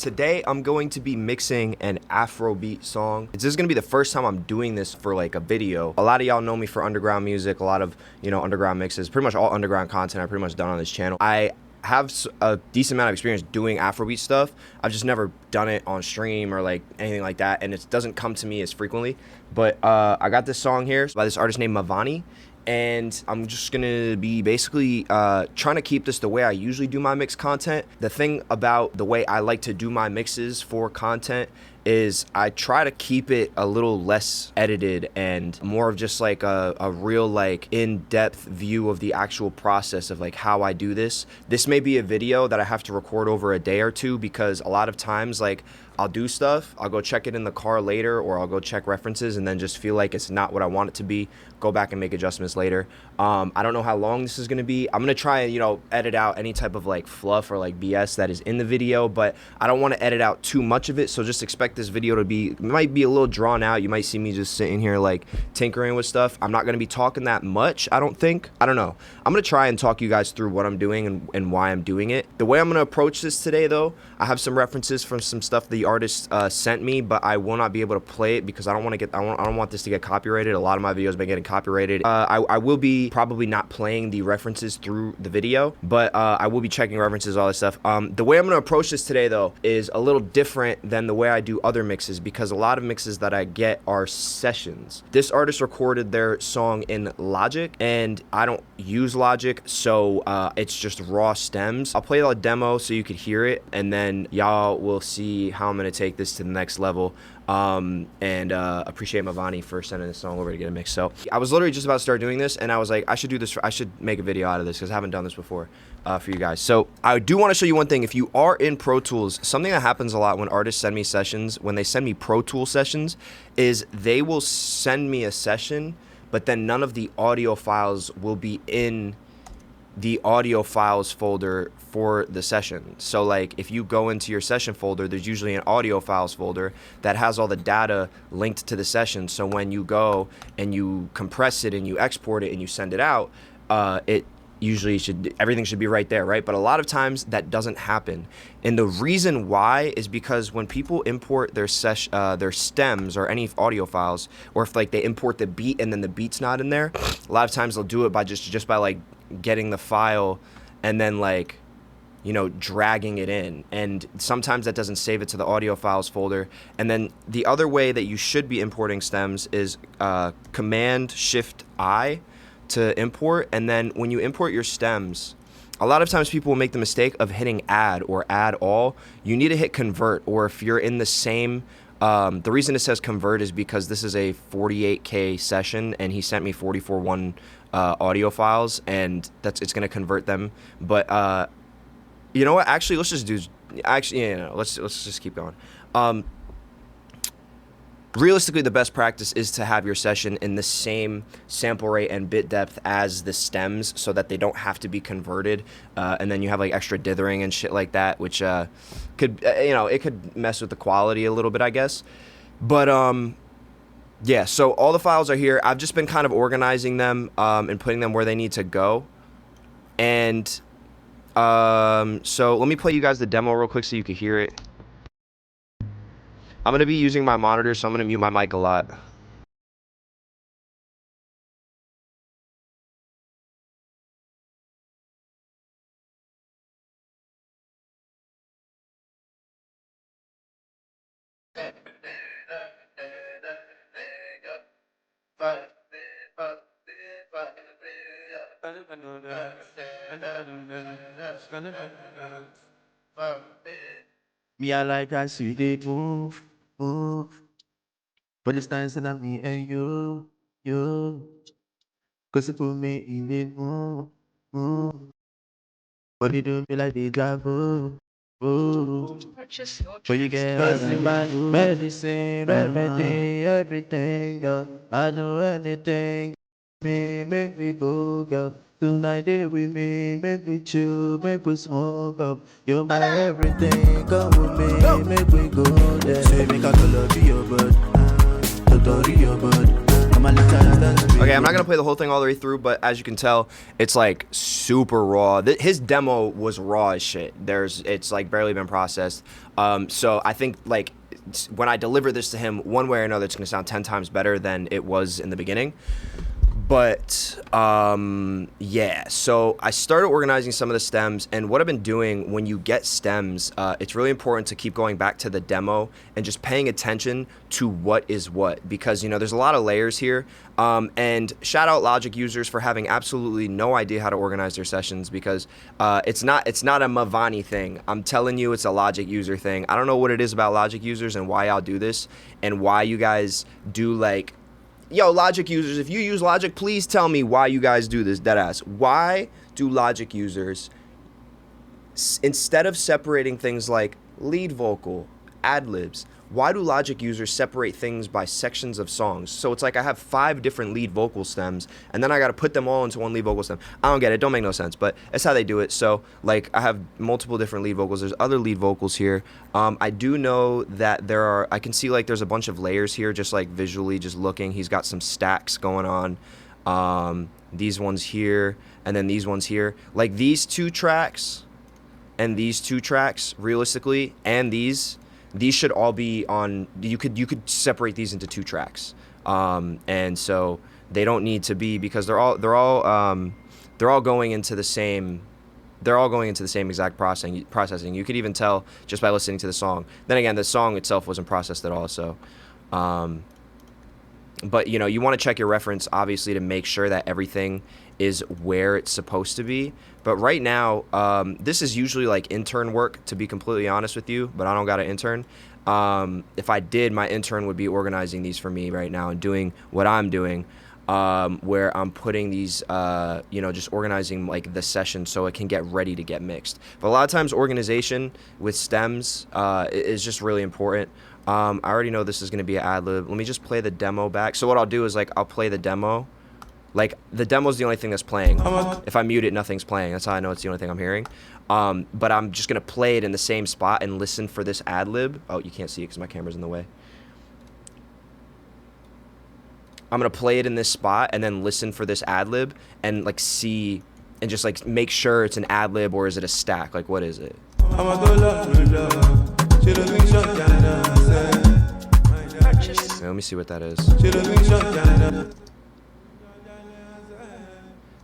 Today I'm going to be mixing an afrobeat song. This is gonna be the first time I'm doing this for like a video. A lot of y'all know me for underground music, a lot of, underground mixes, pretty much all underground content I've pretty much done on this channel. I have a decent amount of experience doing afrobeat stuff. I've just never done it on stream or like anything like that, and it doesn't come to me as frequently. But I got this song here by this artist named Mavani, and I'm just gonna be basically trying to keep this the way I usually do my mix content. The thing about the way I like to do my mixes for content is I try to keep it a little less edited and more of just like a real like in-depth view of the actual process of like how I do this. This may be a video that I have to record over a day or two, because a lot of times like I'll do stuff, I'll go check it in the car later, or I'll go check references and then just feel like it's not what I want it to be, go back and make adjustments later. I don't know how long this is gonna be. I'm gonna try and edit out any type of like fluff or like BS that is in the video, but I don't want to edit out too much of it, so just expect this video to be, might be a little drawn out. You might see me just sitting here like tinkering with stuff. I'm not gonna be talking that much, I don't think. I don't know. I'm gonna try and talk you guys through what I'm doing and why I'm doing it. The way I'm gonna approach this today though, I have some references from some stuff the artist sent me, but I will not be able to play it because I don't want this to get copyrighted. A lot of my videos have been getting copyrighted. I will be probably not playing the references through the video, but I will be checking references, all this stuff. The way I'm gonna approach this today though is a little different than the way I do other mixes, because a lot of mixes that I get are sessions. This artist recorded their song in Logic, and I don't use Logic, so it's just raw stems. I'll play the demo so you could hear it, and then y'all will see how I'm gonna take this to the next level. Appreciate Mavani for sending this song over to get a mix. So I was literally just about to start doing this, and I was like, I should do this. I should make a video out of this because I haven't done this before for you guys. So I do want to show you one thing. If you are in Pro Tools, something that happens a lot when artists send me sessions, when they send me Pro Tool sessions, is they will send me a session, but then none of the audio files will be in the audio files folder for the session. So like if you go into your session folder, there's usually an audio files folder that has all the data linked to the session. So when you go and you compress it and you export it and you send it out, it usually everything should be right there, right? But a lot of times that doesn't happen. And the reason why is because when people import their stems or any audio files, or if like they import the beat and then the beat's not in there, a lot of times they'll do it by just by like getting the file and then like dragging it in, and sometimes that doesn't save it to the audio files folder. And then the other way that you should be importing stems is Command Shift I to import. And then when you import your stems, a lot of times people will make the mistake of hitting add or add all. You need to hit convert, or if you're in the same the reason it says convert is because this is a 48K session and he sent me 44.1 audio files, and it's gonna convert them. But you know what? Actually, let's just let's just keep going. Realistically, the best practice is to have your session in the same sample rate and bit depth as the stems, so that they don't have to be converted, and then you have like extra dithering and shit like that, which could it could mess with the quality a little bit, I guess. But yeah, so all the files are here. I've just been kind of organizing them and putting them where they need to go. And so let me play you guys the demo real quick so you can hear it. I'm going to be using my monitor, so I'm going to mute my mic a lot. Me, I like I see they move, move. But it's nice that I'm me and you. Cause it put me in the mood, mood. But it don't feel like deja vu, vu. But you get my medicine, everything, everything, girl. I do anything, make me go, girl. Tonight day with me, make me chill, make me smoke up. You're my everything, come with me, make me go there. Say make a color be your bird, your bird. Okay, I'm not gonna play the whole thing all the way through, but as you can tell, it's like super raw. His demo was raw as shit. It's like barely been processed. So I think like when I deliver this to him, one way or another, it's gonna sound 10 times better than it was in the beginning. But yeah, so I started organizing some of the stems, and what I've been doing when you get stems, it's really important to keep going back to the demo and just paying attention to what is what, because, you know, there's a lot of layers here. And shout out Logic users for having absolutely no idea how to organize their sessions, because it's not a Mavani thing. I'm telling you, it's a Logic user thing. I don't know what it is about Logic users and why y'all do this, and why you guys do like, yo, Logic users, if you use Logic, please tell me why you guys do this, deadass. Why do Logic users, instead of separating things like lead vocal, ad-libs, why do Logic users separate things by sections of songs? So it's like I have 5 different lead vocal stems, and then I got to put them all into one lead vocal stem. I don't get it. Don't make no sense, but that's how they do it. So like I have multiple different lead vocals. There's other lead vocals here. I do know that I can see like there's a bunch of layers here, just like visually, just looking. He's got some stacks going on. These ones here, and then these ones here. Like these 2 tracks and these 2 tracks, realistically, and these should all be on. You could separate these into 2 tracks, and so they don't need to be, because they're all going into the same. They're all going into the same exact processing. You could even tell just by listening to the song. Then again, the song itself wasn't processed at all. So, but you know, you want to check your reference obviously to make sure that everything is where it's supposed to be. But right now, this is usually like intern work, to be completely honest with you, but I don't got an intern. If I did, my intern would be organizing these for me right now and doing what I'm doing, where I'm putting these, you know, just organizing like the session so it can get ready to get mixed. But a lot of times organization with stems is just really important. I already know this is going to be an ad-lib. Let me just play the demo back. So what I'll do is like I'll play the demo. Like, the demo's the only thing that's playing. If I mute it, nothing's playing. That's how I know it's the only thing I'm hearing. But I'm just going to play it in the same spot and listen for this ad-lib. Oh, you can't see it because my camera's in the way. I'm going to play it in this spot and then listen for this ad-lib and, like, see and just, like, make sure it's an ad-lib or is it a stack? Like, what is it? Yeah, let me see what that is.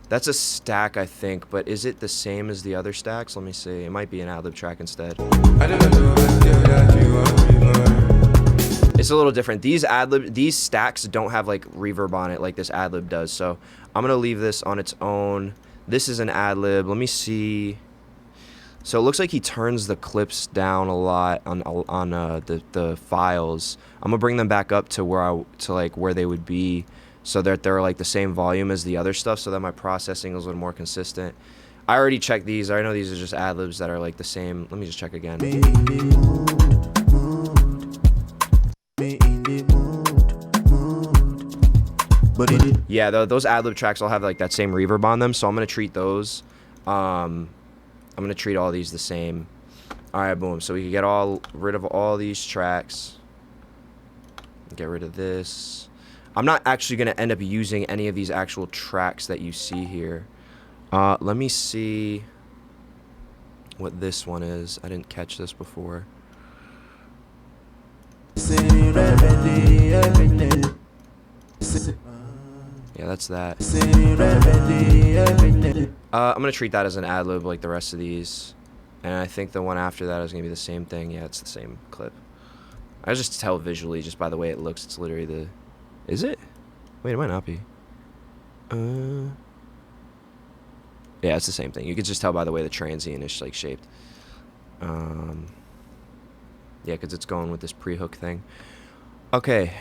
That's a stack, I think, but is it the same as the other stacks? Let me see. It might be an ad-lib track instead. It's a little different. These stacks don't have like reverb on it like this ad-lib does. So I'm gonna leave this on its own. This is an ad-lib. Let me see. So it looks like he turns the clips down a lot on the files. I'm gonna bring them back up to where they would be, so that they're like the same volume as the other stuff, so that my processing is a little more consistent. I already checked these. I know these are just ad-libs that are like the same. Let me just check again. Yeah, those ad-lib tracks all have like that same reverb on them, so I'm gonna treat those. I'm gonna treat all these the same. All right, boom. So we can get rid of all these tracks. Get rid of this. I'm not actually going to end up using any of these actual tracks that you see here. Let me see what this one is. I didn't catch this before. Yeah, that's that. I'm going to treat that as an ad-lib like the rest of these. And I think the one after that is going to be the same thing. Yeah, it's the same clip. I just tell visually just by the way it looks. It's literally the... Is it? Wait, it might not be. Yeah, it's the same thing. You can just tell by the way the transient is like shaped. Yeah, because it's going with this pre-hook thing. Okay,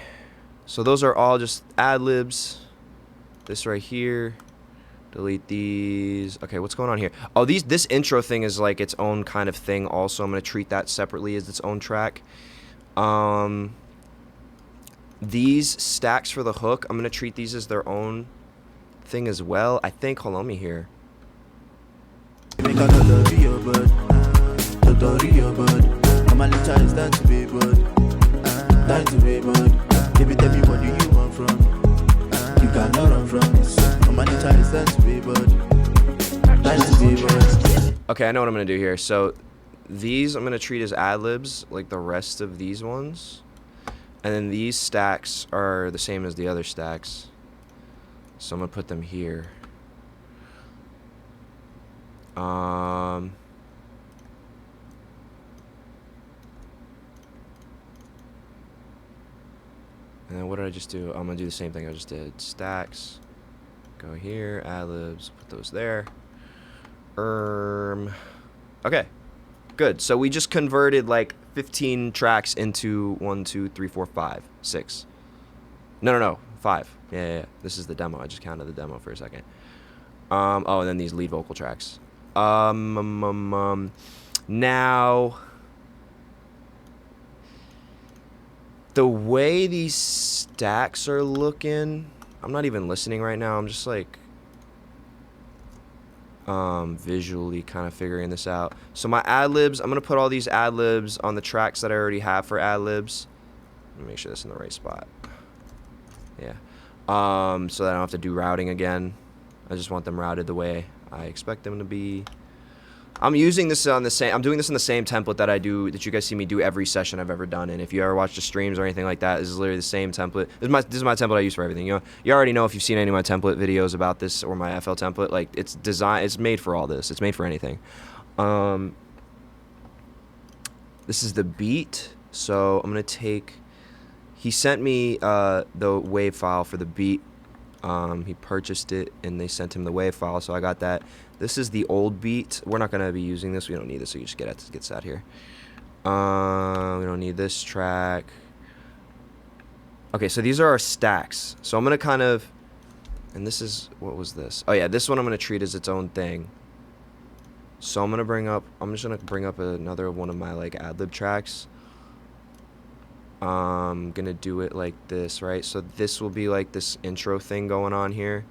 so those are all just ad-libs. This right here. Delete these. Okay, what's going on here? Oh, this intro thing is like its own kind of thing also. I'm going to treat that separately as its own track. These stacks for the hook, I'm going to treat these as their own thing as well. I think, hold on, let me hear. You cannot run from this. Humanity is that way, but that's the way, but. Okay, I know what I'm gonna do here. So these I'm gonna treat as ad-libs, like the rest of these ones. And then these stacks are the same as the other stacks. So I'm gonna put them here. And then what did I just do? I'm gonna do the same thing I just did. Stacks. Go here, ad-libs, put those there. Okay. Good. So we just converted like 15 tracks into 1, 2, 3, 4, 5, 6. No. 5. Yeah. This is the demo. I just counted the demo for a second. Oh, and then these lead vocal tracks. Now, the way these stacks are looking, I'm not even listening right now. I'm just like visually kind of figuring this out. So my ad-libs, I'm gonna put all these ad-libs on the tracks that I already have for ad-libs. Let me make sure that's in the right spot. Yeah. So that I don't have to do routing again. I just want them routed the way I expect them to be. I'm using this on the same. I'm doing this in the same template that you guys see me do every session I've ever done. And if you ever watch the streams or anything like that, this is literally the same template. This is my template I use for everything. You already know if you've seen any of my template videos about this or my FL template. Like it's designed. It's made for all this. It's made for anything. This is the beat. So I'm gonna take. He sent me the WAV file for the beat. He purchased it and they sent him the WAV file, so I got that. This is the old beat. We're not gonna be using this. We don't need this, so you just gets out here. We don't need this track. Okay, so these are our stacks. So I'm gonna kind of, and this is, what was this? Oh yeah, this one I'm gonna treat as its own thing. So I'm just gonna bring up another one of my like ad-lib tracks. I'm gonna do it like this, right? So this will be like this intro thing going on here.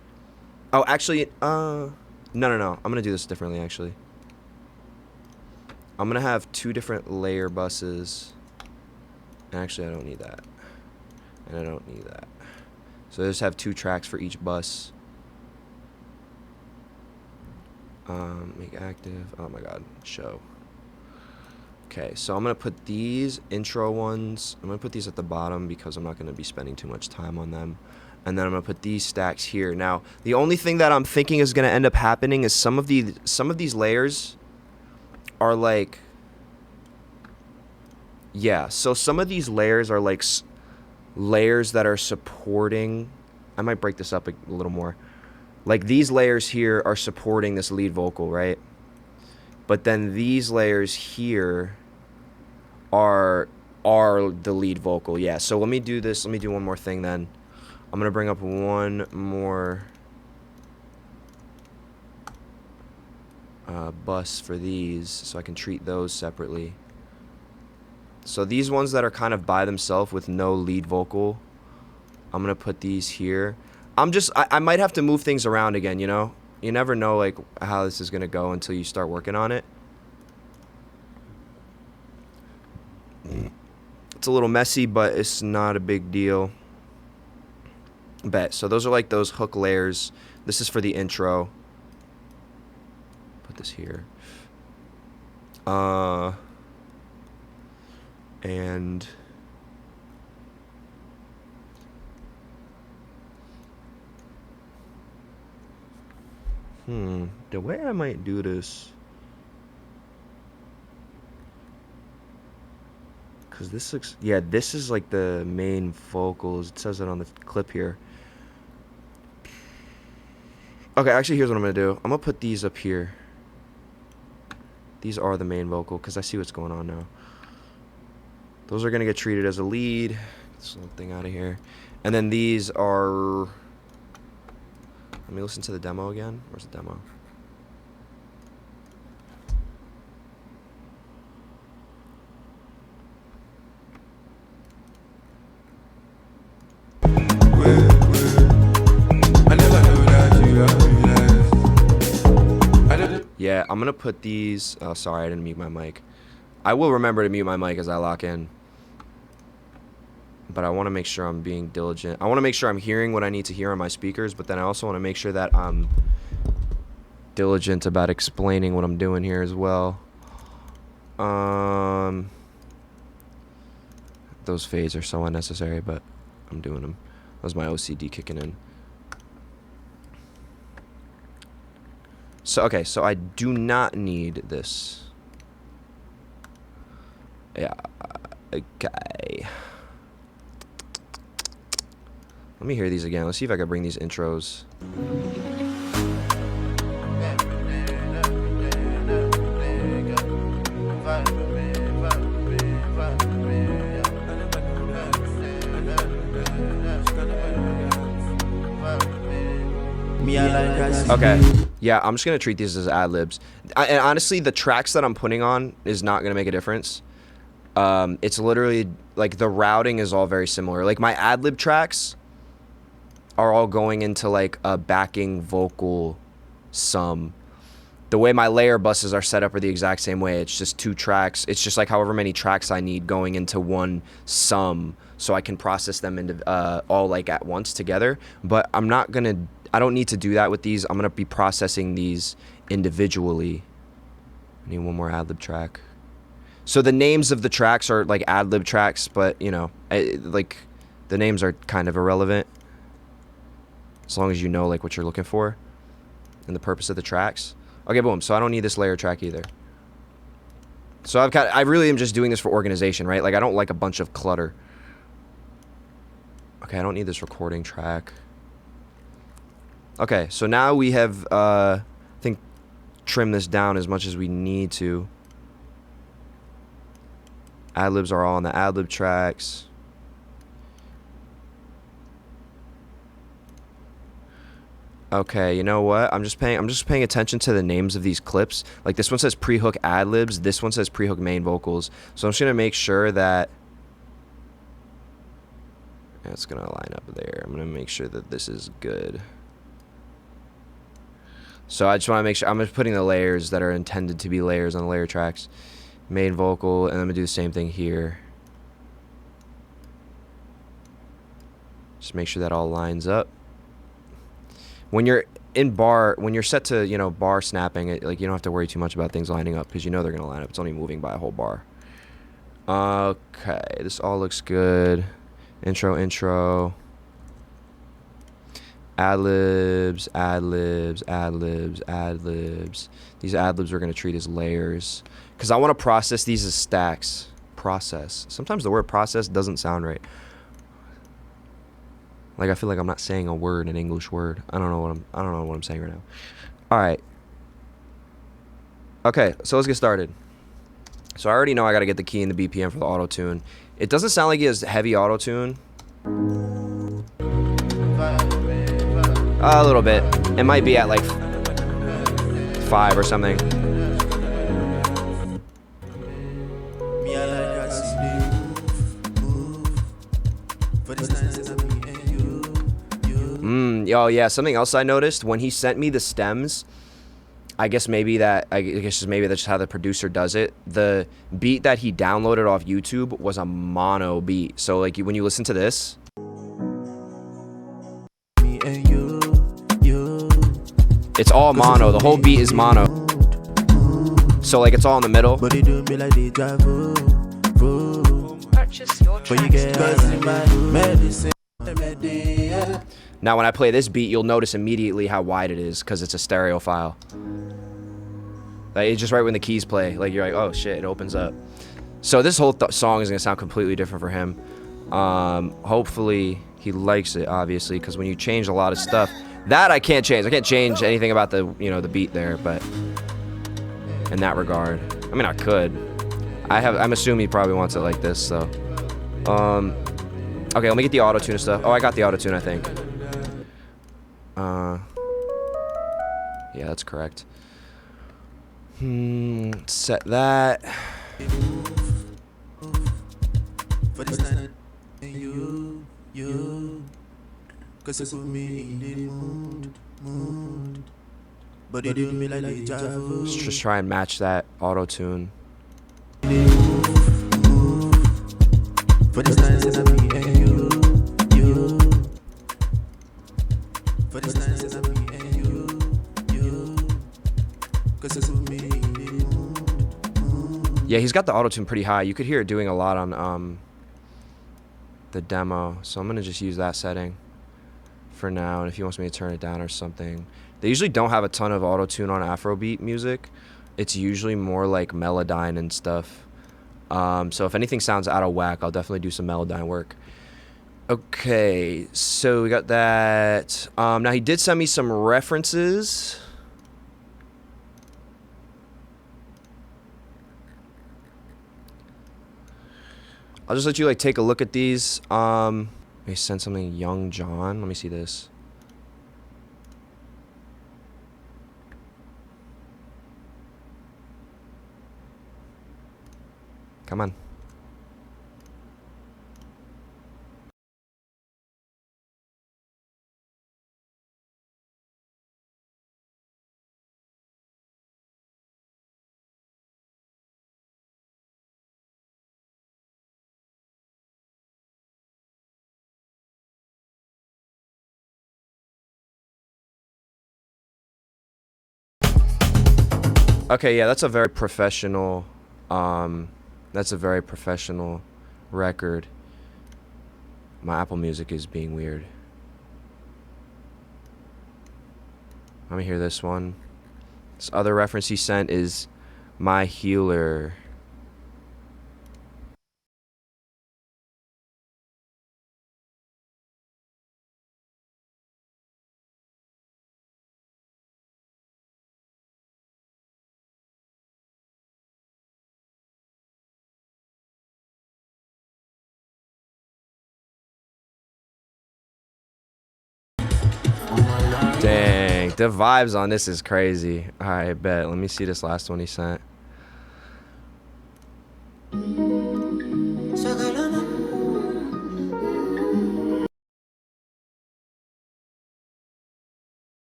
Oh, actually, no. I'm gonna do this differently, actually. I'm gonna have 2 different layer buses. Actually, I don't need that. And I don't need that. So I just have 2 tracks for each bus. Make active. Oh my god, show. Okay, so I'm gonna put these intro ones. I'm gonna put these at the bottom because I'm not gonna be spending too much time on them. And then I'm gonna put these stacks here. Now, the only thing that I'm thinking is gonna end up happening is some of these layers are like, yeah. So some of these layers are like layers that are supporting. I might break this up a little more. Like these layers here are supporting this lead vocal, right? But then these layers here are the lead vocal. Yeah, so let me do this. Let me do one more thing then. I'm going to bring up one more bus for these so I can treat those separately. So these ones that are kind of by themselves with no lead vocal, I'm going to put these here. I might have to move things around again, you know? You never know like how this is gonna go until you start working on it. It's a little messy, but it's not a big deal. Bet. So those are like those hook layers. This is for the intro. Put this here. And the way I might do this, because this looks, yeah, this is like the main vocals. It says it on the clip here. Okay, actually, here's what I'm gonna do. I'm gonna put these up here. These are the main vocal, because I see what's going on now. Those are gonna get treated as a lead. Get this little thing out of here. And then these are, let me listen to the demo again. Where's the demo? Yeah, I'm gonna put these. Oh, sorry, I didn't mute my mic. I will remember to mute my mic as I lock in. but I want to make sure I'm being diligent. I want to make sure I'm hearing what I need to hear on my speakers, but then I also want to make sure that I'm diligent about explaining what I'm doing here as well. Those fades are so unnecessary, but I'm doing them. That was my OCD kicking in. So, okay, so I do not need this. Yeah, okay. Let me hear these again. Let's see if I can bring these intros. Okay, yeah, I'm just gonna treat these as ad-libs. And honestly, the tracks that I'm putting on is not gonna make a difference. It's literally, like, the routing is all very similar. Like, my ad-lib tracks are all going into, like, a backing vocal sum. The way my layer buses are set up are the exact same way. It's just 2 tracks. It's just like however many tracks I need going into one sum, so I can process them into all, like, at once together. But I'm not gonna, I don't need to do that with these. I'm gonna be processing these individually. I need one more ad-lib track. So the names of the tracks are like ad-lib tracks, but you know, like the names are kind of irrelevant as long as you know like what you're looking for and the purpose of the tracks. Okay, boom. So I don't need this layer track either. So I really am just doing this for organization, right? Like I don't like a bunch of clutter. Okay, I don't need this recording track. Okay, so now we have, I think, trimmed this down as much as we need to. Ad-libs are all on the ad-lib tracks. Okay, you know what? I'm just paying attention to the names of these clips. Like this one says pre-hook ad-libs, this one says pre-hook main vocals. So I'm just gonna make sure that it's gonna line up there. I'm gonna make sure that this is good. So I just want to make sure I'm just putting the layers that are intended to be layers on the layer tracks. Main vocal, and I'm gonna do the same thing here. Just make sure that all lines up. When you're in bar, when you're set to, you know, bar snapping, like you don't have to worry too much about things lining up because you know they're gonna line up. It's only moving by a whole bar. Okay, this all looks good. Intro. Ad-libs, ad-libs, ad-libs, ad-libs. These ad-libs we're gonna treat as layers because I want to process these as stacks. Process. Sometimes the word process doesn't sound right. Like I feel like I'm not saying a word, an English word. I don't know what I'm saying right now. All right. Okay, so let's get started. So I already know I got to get the key and the BPM for the auto tune. It doesn't sound like it has heavy auto tune. A little bit. It might be at like 5 or something. Oh yeah, something else I noticed when he sent me the stems. I guess maybe that's just how the producer does it. The beat that he downloaded off YouTube was a mono beat. So like when you listen to this, it's all mono. The whole beat is mono. So like it's all in the middle. Purchase your tracks. Now when I play this beat, you'll notice immediately how wide it is because it's a stereo file. Like it's just right when the keys play, like you're like, oh shit, it opens up. So this whole song is gonna sound completely different for him. Hopefully he likes it, obviously, because when you change a lot of stuff, that I can't change. I can't change anything about the the beat there, but in that regard, I mean I could. I'm assuming he probably wants it like this, so. Okay, let me get the auto tune stuff. Oh, I got the auto tune, I think. Yeah, that's correct. Set that. Let's just try and match that auto tune. For the Yeah, he's got the auto-tune pretty high. You could hear it doing a lot on the demo. So I'm gonna just use that setting for now. And if he wants me to turn it down or something, they usually don't have a ton of auto-tune on Afrobeat music. It's usually more like Melodyne and stuff. So if anything sounds out of whack, I'll definitely do some Melodyne work. Okay, so we got that. Now he did send me some references. I'll just let you like take a look at these. He sent something Young John. Let me see this. Come on. Okay, yeah, that's a very professional record. My Apple Music is being weird. Let me hear this one. This other reference he sent is My Healer. Dang, the vibes on this is crazy. Alright, bet. Let me see this last one he sent.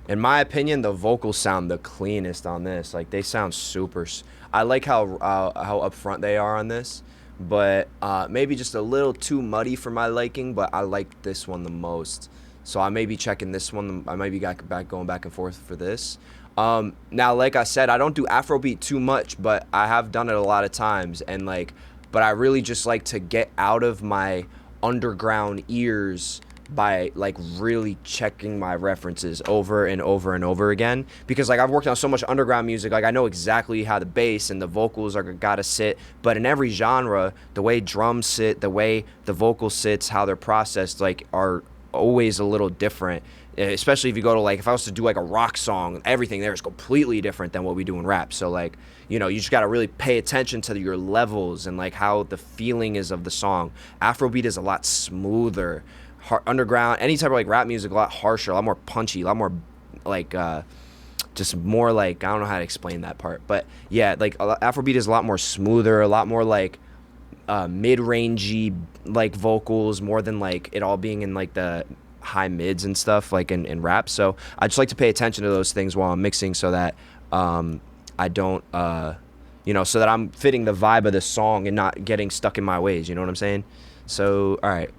In my opinion, the vocals sound the cleanest on this. Like, they sound super. I like how upfront they are on this, but maybe just a little too muddy for my liking. But I like this one the most, so I may be checking this one. I might be going back and forth for this. Now, like I said, I don't do Afrobeat too much, but I have done it a lot of times, and but I really just like to get out of my underground ears by really checking my references over and over and over again, because I've worked on so much underground music. I know exactly how the bass and the vocals are gotta sit, but in every genre, the way drums sit, the way the vocal sits, how they're processed are always a little different, especially if you go to if I was to do a rock song, everything there is completely different than what we do in rap. So you just got to really pay attention to your levels and how the feeling is of the song. Afrobeat is a lot smoother. Underground, any type of rap music, a lot harsher, a lot more punchy, a lot more just more I don't know how to explain that part, but yeah, Afrobeat is a lot more smoother, a lot more mid-rangey vocals, more than it all being in the high mids and stuff in rap. So I just like to pay attention to those things while I'm mixing, so that I don't so that I'm fitting the vibe of the song and not getting stuck in my ways, you know what I'm saying? So all right,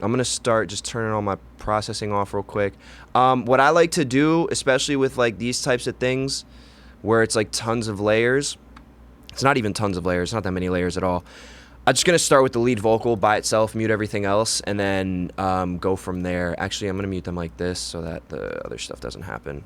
I'm going to start just turning all my processing off real quick. What I like to do, especially with these types of things where it's tons of layers, it's not even tons of layers, not that many layers at all. I'm just going to start with the lead vocal by itself, mute everything else, and then go from there. Actually, I'm going to mute them like this so that the other stuff doesn't happen.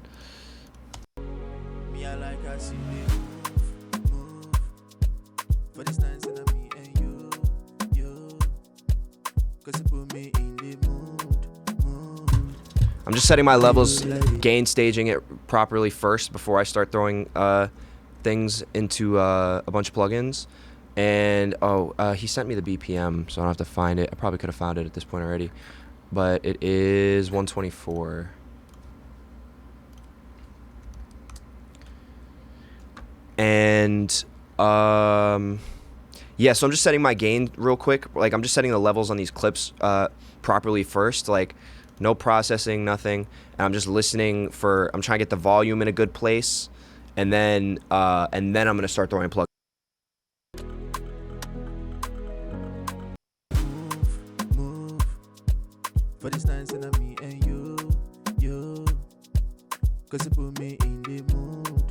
I'm just setting my levels, gain staging it properly first before I start throwing things into a bunch of plugins. And he sent me the BPM, so I don't have to find it. I probably could have found it at this point already, but it is 124. And yeah, so I'm just setting my gain real quick. I'm just setting the levels on these clips properly first. no processing, nothing. And I'm just listening for, I'm trying to get the volume in a good place. And then I'm gonna start throwing plugs. Move for this dance and me and you. Cause you put me in the mood.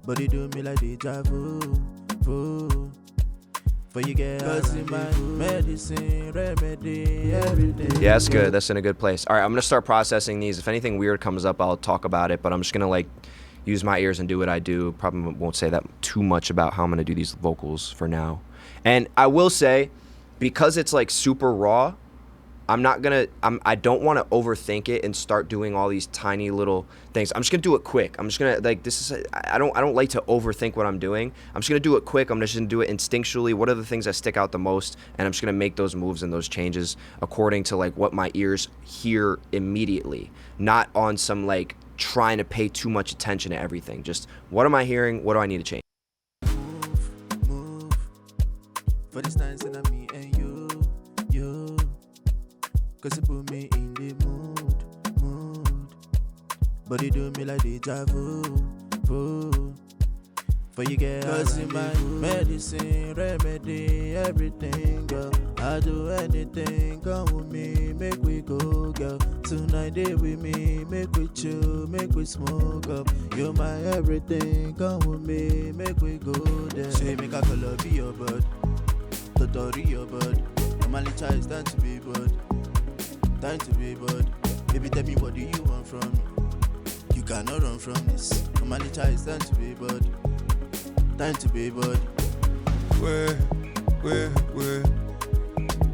But you do me like deja vu. For you get cause in my medicine, remedy, everything. Yeah, that's good. That's in a good place. All right, I'm gonna start processing these. If anything weird comes up, I'll talk about it. But I'm just gonna like use my ears and do what I do. Probably won't say that too much about how I'm gonna do these vocals for now. And I will say, because it's like super raw, I don't want to overthink it and start doing all these tiny little things. I'm just gonna do it quick. I'm just gonna I don't like to overthink what I'm doing. I'm just gonna do it quick. I'm just gonna do it instinctually. What are the things that stick out the most? And I'm just gonna make those moves and those changes according to like what my ears hear immediately, not on some like trying to pay too much attention to everything. Just what am I hearing? What do I need to change? Move for this dance and me and you. Cause you put me in the mood. But you do me like deja vu. For you get cause in my medicine, remedy, everything, girl. I do anything, come with me, make we go, girl. Tonight day with me, make we chill, make we smoke up. You're my everything, come with me, make we go there. Say make a color be your bird, Totori your bird. I'm only child, time to be bird. Time to be bird. Baby, tell me what do you want from me? You cannot run from this. I'm only child, time to be bird. Time to be bird. Where?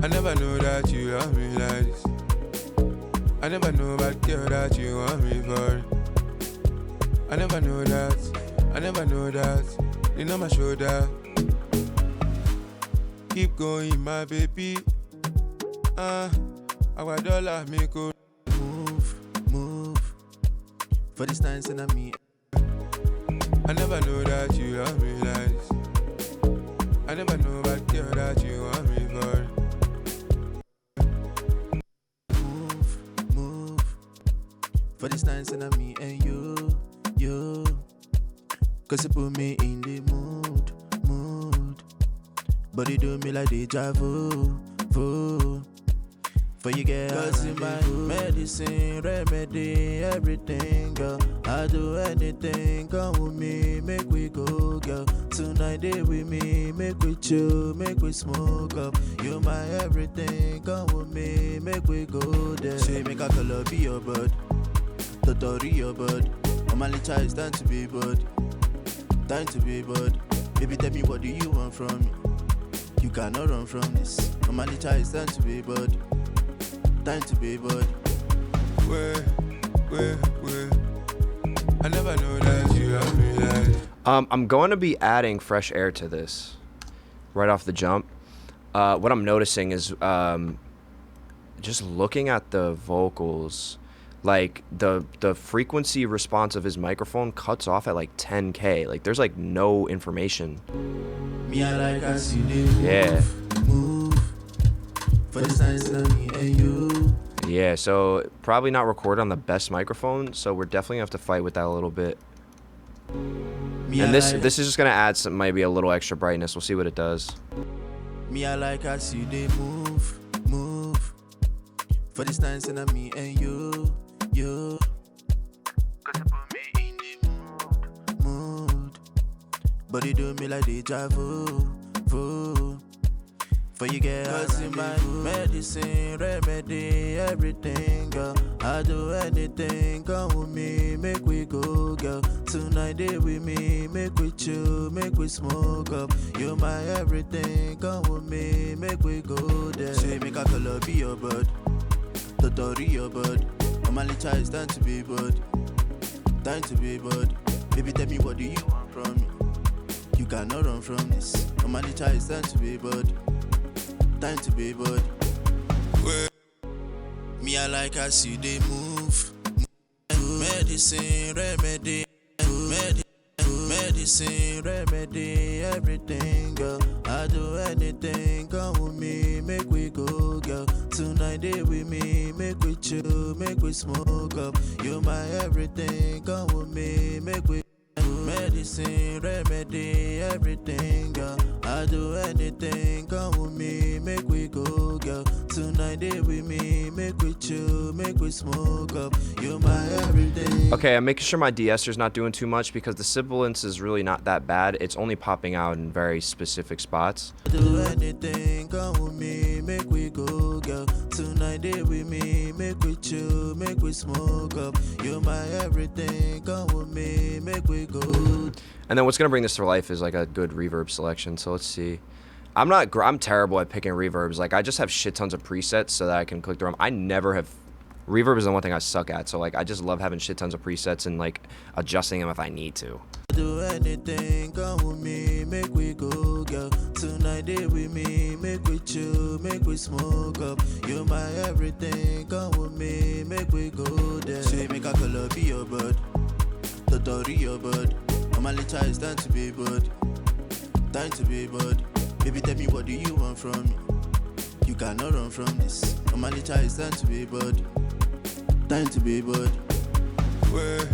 I never know that you love me like this. I never know about girl that you want me for. I never know that. Lean on my shoulder. Keep going, my baby. Our dollar make go. Move. For this dance and me. I never know that you love me like this. I never know about girl that you want me for. Move. For this dance and me and you. Cause you put me in the mood. But you do me like deja vu. For you get cause in my medicine, remedy, everything, girl. I do anything, come with me, make we go, girl. Tonight day with me, make we chill, make we smoke up. You're my everything, come with me, make we go there. Say make a color be your bird, Totori your bird. I'm only child, time to be bird. Time to be bird. Baby, tell me what do you want from me? You cannot run from this. I'm only child, time to be bird. Time to be bird. Where? I never know that you love me like this. I'm going to be adding fresh air to this right off the jump. What I'm noticing is just looking at the vocals, like the frequency response of his microphone cuts off at like 10K. Like there's like no information. Me I like as you do. Yeah. Move. For the signs of me and you. Yeah, so probably not recorded on the best microphone, so we're definitely gonna have to fight with that a little bit. Me And I this like, is just gonna add some, maybe a little extra brightness. We'll see what it does. me I like as you they move. For the signs of me and you. Cause you put me in the mood. But you do me like deja vu. For you get cause in my medicine, remedy, everything, girl. I do anything, come with me, make we go, girl. Tonight day with me, make we chill, make we smoke up. You're my everything, come with me, make we go there. Say make a color be your bird, Totori your bird. I'm only child, time to be bird. Time to be bird. Baby, tell me what do you want from me? You cannot run from this. I'm only child, time to be bird. Time to be bird. Me I like as you they move. Medicine, remedy, medicine, remedy, everything, girl. I do anything, come with me, make we go, girl. Tonight Tonight day with me, make we chill, make we smoke up. You my everything, come with me, make we medicine, remedy, everything, girl. I do anything, come with me, make we go, girl. Tonight day with me, make we chill, make we smoke up. You my everything. Okay, I'm making sure my de-esser's not doing too much because the sibilance is really not that bad. It's only popping out in very specific spots. Do anything, come with me, make we go, girl. Tonight day with me, make we chill, make we smoke up. You my everything, come with me, make we go. And then what's gonna bring this to life is like a good reverb selection. So let's see. I'm terrible at picking reverbs. Like I just have shit tons of presets so that I can click through them. I never have. Reverb is the one thing I suck at. So like I just love having shit tons of presets and like adjusting them if I need to. Do anything, come with me, make we go, girl. Tonight day with me, make we chill, make we smoke up. You my everything, come with me, make we go there. Say make a color be your bud, the story your bud. I'm a little it's time to be bud, time to be bud. Baby tell me what do you want from me? You cannot run from this. I'm a little it's time to be bud, time to be bud. Where?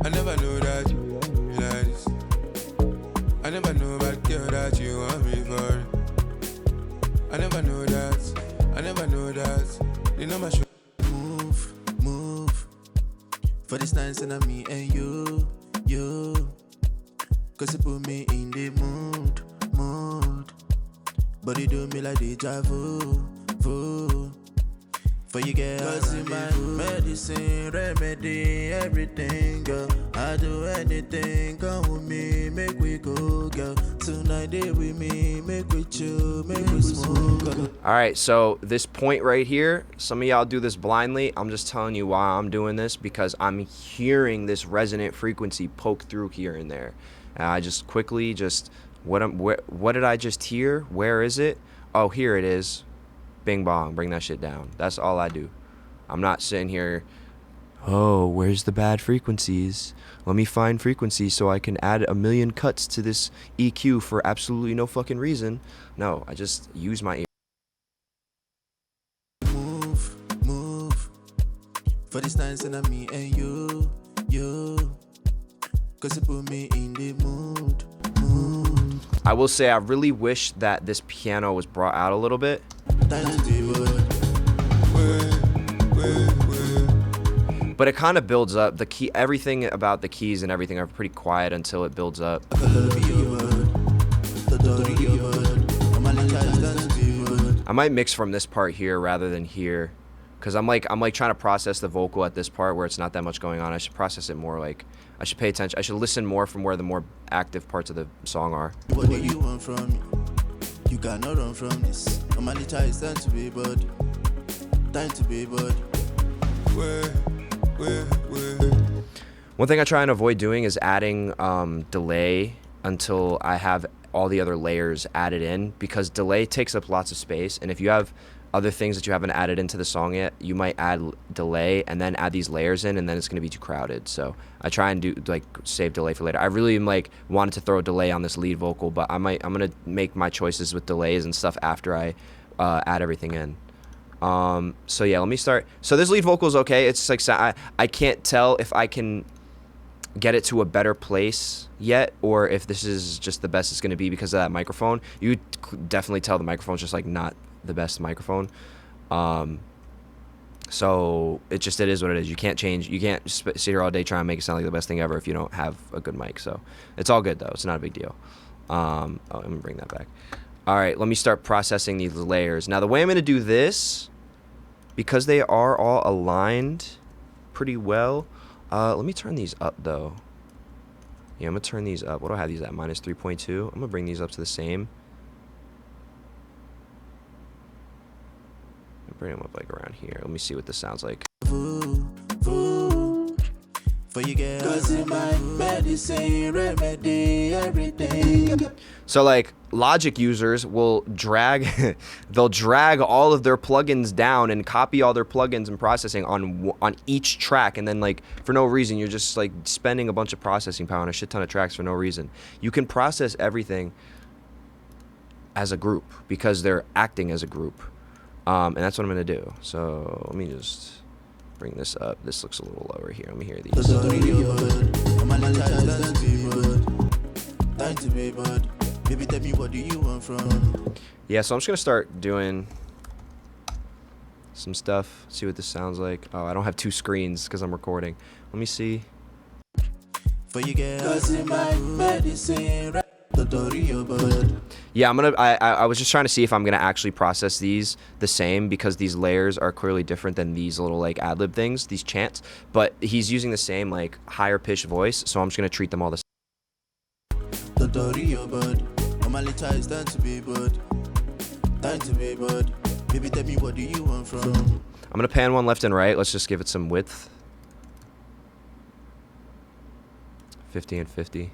I never know that you want me like this. I never know about girl that you want me for. I never know that. You know my show. Move. For this night, and me and you. Cause you put me in the mood. But you do me like deja vu. For you get cause in my medicine, remedy, everything, girl. I do anything, come with me, make we go, girl. Tonight day with me, make we chill, make we smoke. All right, so this point right here, some of y'all do this blindly. I'm just telling you why I'm doing this because I'm hearing this resonant frequency poke through here and there. And I just quickly what did I just hear? Where is it? Oh, here it is. Bing bong, bring that shit down. That's all I do. I'm not sitting here, oh, where's the bad frequencies? Let me find frequencies so I can add a million cuts to this EQ for absolutely no fucking reason. No, I just use my ear. Move. For this night, and me and you. Cause you put me in the mood. I will say I really wish that this piano was brought out a little bit. But it kind of builds up. The key, everything about the keys and everything are pretty quiet until it builds up. I might mix from this part here rather than here, because I'm like trying to process the vocal at this part where it's not that much going on. I should process it more. Like I should pay attention. I should listen more from where the more active parts of the song are. What do you want from me? You cannot run from this. I'm a little it's time to be bud, time to be bud. Where? One thing I try and avoid doing is adding delay until I have all the other layers added in, because delay takes up lots of space, and if you have other things that you haven't added into the song yet, you might add delay and then add these layers in, and then it's going to be too crowded. So I try and do like save delay for later. I really am like wanted to throw a delay on this lead vocal, but I'm gonna make my choices with delays and stuff after I add everything in. So yeah, let me start. So this lead vocal is okay. It's like I can't tell if I can get it to a better place yet, or if this is just the best it's going to be because of that microphone. You definitely tell the microphone's just like not the best microphone. So it is what it is. You can't change. You can't sit here all day trying to make it sound like the best thing ever if you don't have a good mic. So it's all good though. It's not a big deal. I'm gonna bring that back. All right, let me start processing these layers. Now the way I'm gonna do this, because they are all aligned pretty well, let me turn these up though. Yeah, I'm gonna turn these up. What do I have these at? -3.2. I'm gonna bring these up to the same. Bring them up like around here. Let me see what this sounds like. So like Logic users will drag, they'll drag all of their plugins down and copy all their plugins and processing on each track, and then like for no reason you're just like spending a bunch of processing power on a shit ton of tracks for no reason. You can process everything as a group because they're acting as a group. And that's what I'm gonna do. So let me just bring this up. This looks a little lower here. Let me hear these. Yeah, so I'm just gonna start doing some stuff, see what this sounds like. Oh, I don't have two screens because I'm recording. Let me see. Yeah, I was just trying to see if I'm gonna actually process these the same because these layers are clearly different than these little like ad-lib things, these chants, but he's using the same like higher pitched voice, so I'm just gonna treat them all the same. Baby, tell me, what do you want from? I'm gonna pan one left and right. Let's just give it some width. 50 and 50. All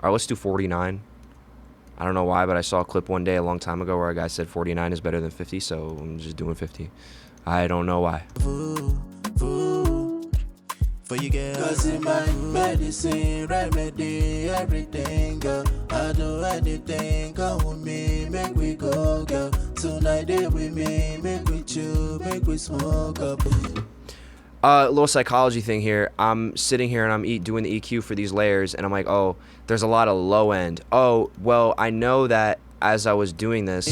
right, let's do 49. I don't know why, but I saw a clip one day a long time ago where a guy said 49 is better than 50, so I'm just doing 50. I don't know why. For you, girl, 'cause in my medicine, remedy, everything, girl. I do anything, come with me, make we go, girl. Tonight, day with me, make we chill, make we smoke up. A little psychology thing here. I'm sitting here and I'm doing the EQ for these layers, and I'm like, oh, there's a lot of low end. Oh, well, I know that as I was doing this,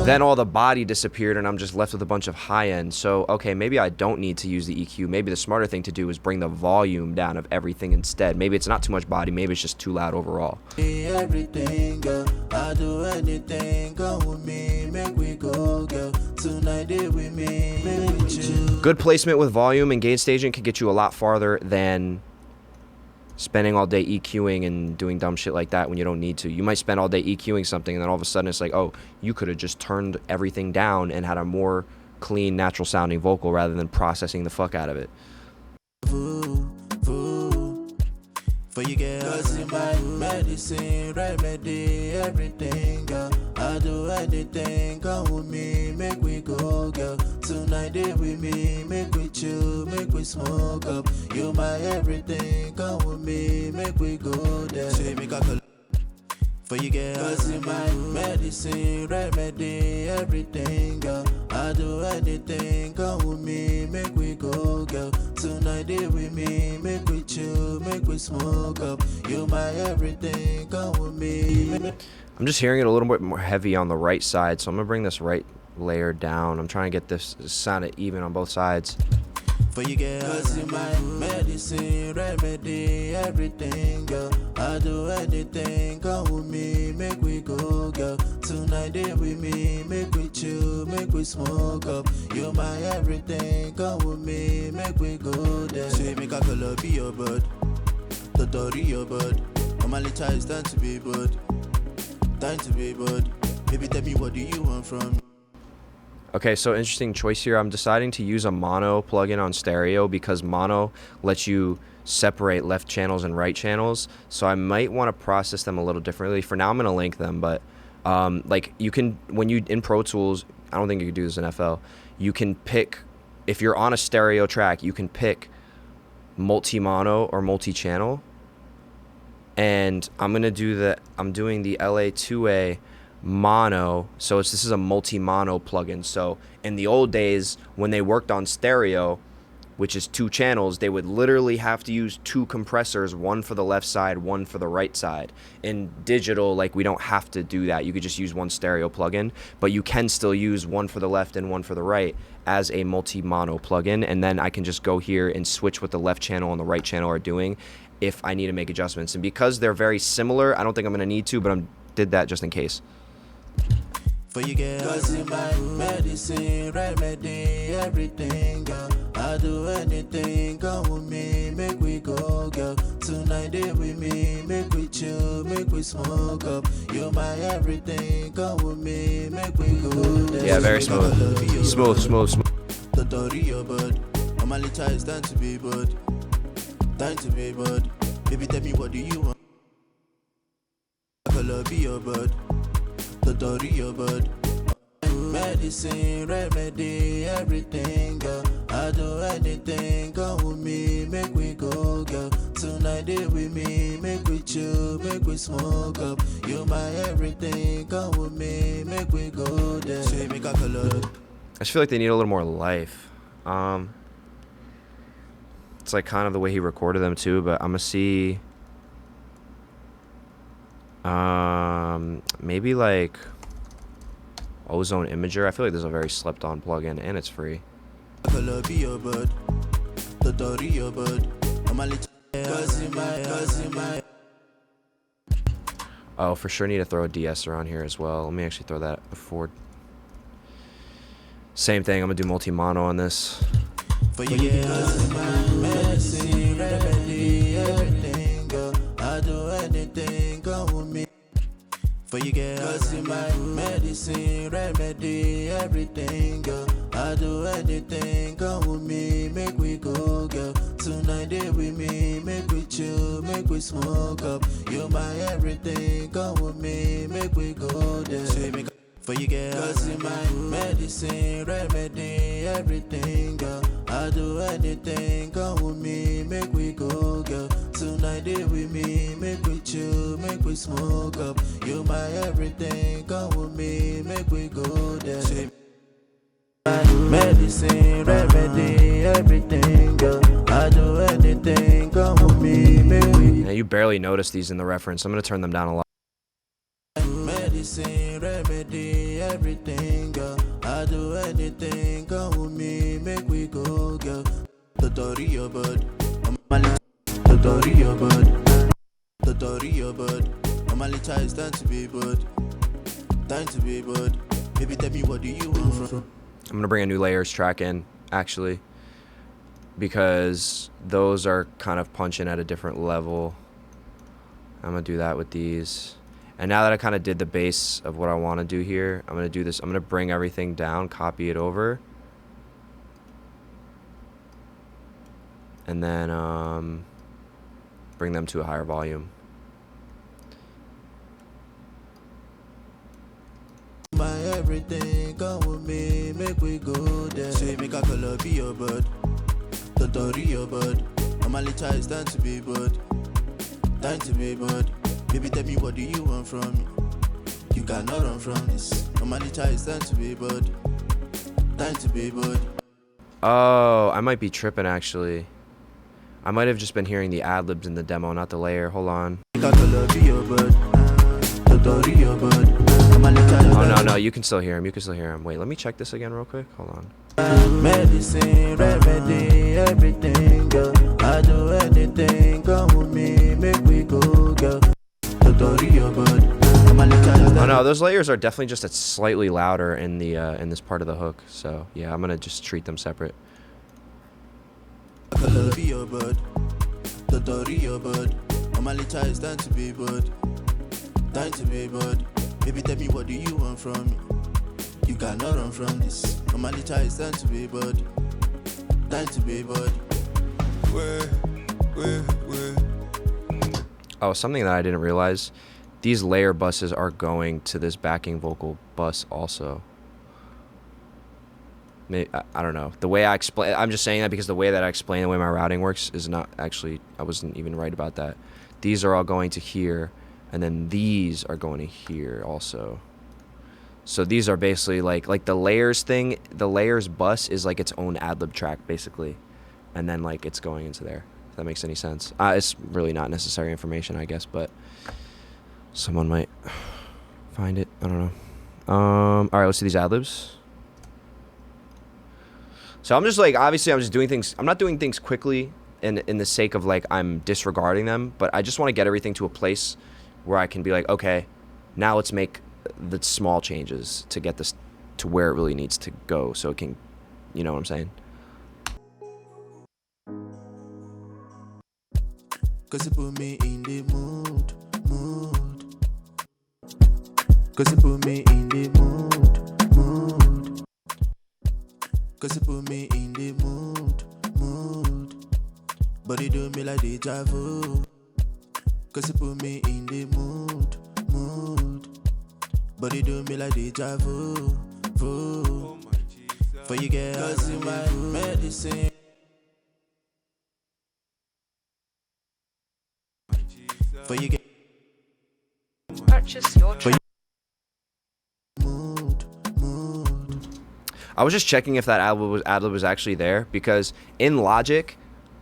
then all the body disappeared and I'm just left with a bunch of high end. So, okay, maybe I don't need to use the EQ. Maybe the smarter thing to do is bring the volume down of everything instead. Maybe it's not too much body. Maybe it's just too loud overall. Everything, girl. I do anything. Come with me, make we go, girl. Tonight, with me, make we chill. Good placement with volume and gain staging can get you a lot farther than spending all day EQing and doing dumb shit like that when you don't need to. You might spend all day EQing something and then all of a sudden it's like, oh, you could have just turned everything down and had a more clean, natural sounding vocal rather than processing the fuck out of it. For you, girl, 'cause in my medicine, remedy, everything, girl. I do anything, come with me, make we go, girl. Tonight, day with me, make we chill, make we smoke up. You my everything, come with me, make we go there. Say me cockle. For you, girl, 'cause in my medicine, remedy, everything, girl. I do anything, come with me, make we go, girl. Tonight, day with me, make we chill, make we smoke up. You my everything, come with me. I'm just hearing it a little bit more heavy on the right side, so I'm gonna bring this right layer down. I'm trying to get this sounded even on both sides. For you, girl, 'cause in my medicine, remedy, everything, girl. I do anything, come with me, make we go, girl. Tonight, day with me, make we chill, make we smoke up. You my everything, come with me, make we go there. Say me cockle be your bird, the dory your bird. I'm only trying time to be bird, time to be bird. Baby, tell me, what do you want from me? Okay, so interesting choice here. I'm deciding to use a mono plugin on stereo because mono lets you separate left channels and right channels. So I might want to process them a little differently. For now, I'm going to link them, but like you can, when you in Pro Tools, I don't think you can do this in FL. You can pick, if you're on a stereo track, you can pick multi-mono or multi-channel. And I'm going to do I'm doing the LA2A mono, so this is a multi-mono plugin. So in the old days when they worked on stereo, which is two channels, they would literally have to use two compressors, one for the left side, one for the right side. In digital, like, we don't have to do that. You could just use one stereo plugin, but you can still use one for the left and one for the right as a multi-mono plugin, and then I can just go here and switch what the left channel and the right channel are doing if I need to make adjustments. And because they're very similar, I don't think I'm going to need to, but I did that just in case. For you, girl, 'cause in my medicine, remedy, everything, girl. I do anything, come with me, make we go, girl. Tonight, day with me, make we chill, make we smoke up. You my everything, come with me, make we go there. Yeah, very smooth. Smooth. The dory your bird. I'm only trying to be bird. Time to be bird. Baby, tell me, what do you want? I'll be your bird. The dory your bird. Medicine, remedy, everything, girl. I do anything, come with me, make we go, girl. Tonight. Tonight day with me, make we chill, make we smoke up. You my everything, come with me, make we go there. Say make a color. I just feel like they need a little more life. It's like kind of the way he recorded them too, but I'm gonna see maybe like Ozone Imager. I feel like there's a very slept on plugin and it's free. Oh, for sure need to throw a DS around here as well. Let me actually throw that before. Same thing, I'm gonna do multi-mono on this. For you, medicine, remedy, everything, girl. I do anything, come with me. For you, girls in my medicine, remedy, everything, girl. I do anything, come with me, make we go, girl. Tonight day with me, make we chill, make we smoke up. You my everything, come with me, make we go there. For you, girls in my medicine, remedy, everything, girl. I do anything, come with me, make we go, girl. Tonight day with me, make we chill, make we smoke up. You my everything, come with me, make we go there. Medicine, remedy, everything, girl. I do anything, come with me, make we. Yeah, you barely notice these in the reference. I'm gonna turn them down a lot. Medicine, remedy, everything, girl. I do anything, come with me, make we go, girl. Tutorial bud, tutorial bud, tutorial bud. I'm only trying to be bud, time to be bud. Baby, tell me what do you want from? I'm gonna bring a new layers track in, actually, because those are kind of punching at a different level. I'm gonna do that with these. And now that I kind of did the base of what I want to do here, I'm gonna do this. I'm gonna bring everything down, copy it over, and then bring them to a higher volume. My everything, come with me, make we go there. Say make a color be your bud, tutorial bud. I'm only trying to be bud, time to be bud. Baby, tell me what do you want from me? You cannot run from this. I'm only trying to be bud, time to be bud. Oh, I might be tripping actually. I might have just been hearing the ad-libs in the demo, not the layer. Hold on. Oh no, you can still hear him. You can still hear him. Wait, let me check this again real quick. Hold on. Medicine, remedy, everything, girl. I do anything, come with me, make we go, girl. Oh no, those layers are definitely just slightly louder in the in this part of the hook. So yeah, I'm gonna just treat them separate. I'm only trying to be bud, time to be bud. Baby, tell me what do you want from me? You cannot run from this. I'm only trying to be bud, time to be bud. Where? Oh, something that I didn't realize. These layer buses are going to this backing vocal bus also. I don't know. The way I explain, I'm just saying that because the way that I explain the way my routing works is not actually, I wasn't even right about that. These are all going to here, and then these are going to here also. So these are basically like the layers thing, the layers bus is like its own ad-lib track basically. And then like it's going into there, if that makes any sense. It's really not necessary information, I guess, but someone might find it. I don't know. All right, let's see these ad-libs. So I'm just like, obviously I'm just doing things, I'm not doing things quickly in the sake of like I'm disregarding them, but I just want to get everything to a place where I can be like, okay, now let's make the small changes to get this to where it really needs to go so it can, you know what I'm saying? Cause you put me in the mood. Cause you put me in the mood. Cause you put me in the mood. Body do me like deja vu. Cause you put me in the mood. Body do me like deja vu. For you, girl, cause you my medicine. For you get Purchase your track. mood. I was just checking if that ad-lib was actually there, because in Logic,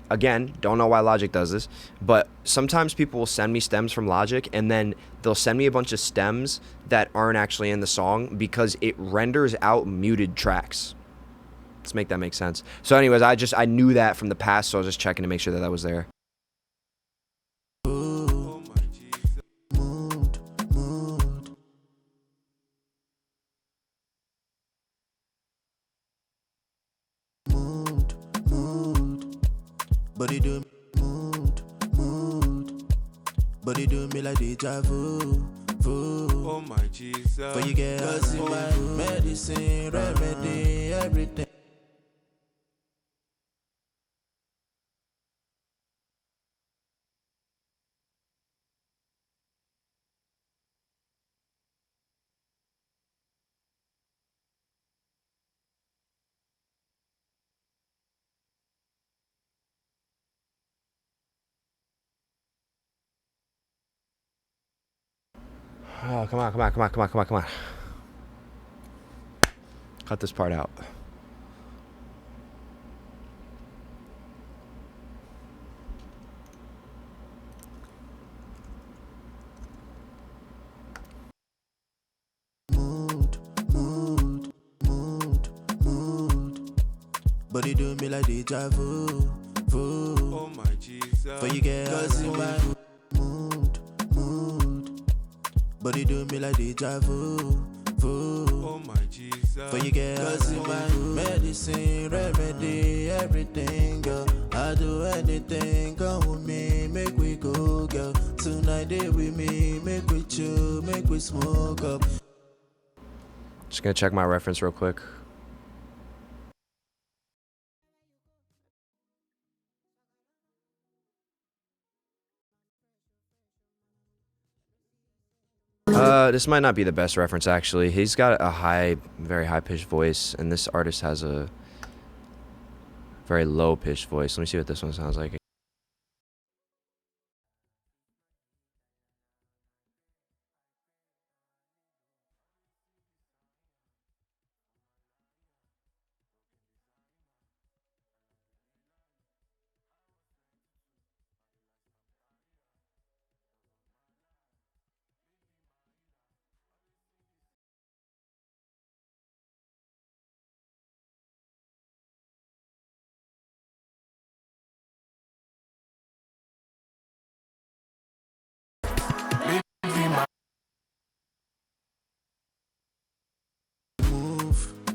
again, don't know why Logic does this, but sometimes people will send me stems from Logic, and then they'll send me a bunch of stems that aren't actually in the song because it renders out muted tracks. Let's make that make sense. So anyways, I knew that from the past, so I was just checking to make sure that that was there. Body do mood. Body do me like deja vu. Oh my Jesus. For you get cause in my medicine, remedy, everything. Oh, come on. Cut this part out. Mood. Body do me like deja vu. Oh my Jesus. For you get cause in my mood. Body do me like deja vu. Oh my Jesus. For you get cause in my medicine, remedy, everything, girl. I do anything, come with me, make we go, girl. Tonight day with me, make we chill, make we smoke up. Just gonna check my reference real quick. This might not be the best reference, actually. He's got a very high-pitched voice, and this artist has a very low-pitched voice. Let me see what this one sounds like.